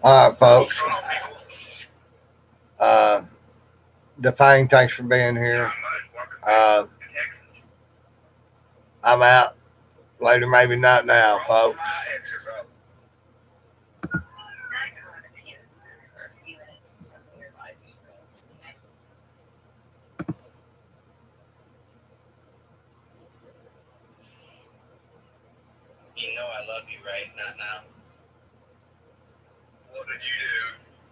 All right, folks. Define, thanks for being here. I'm out. Later, maybe not now, folks. You know I love you, right? Not now. What did you do?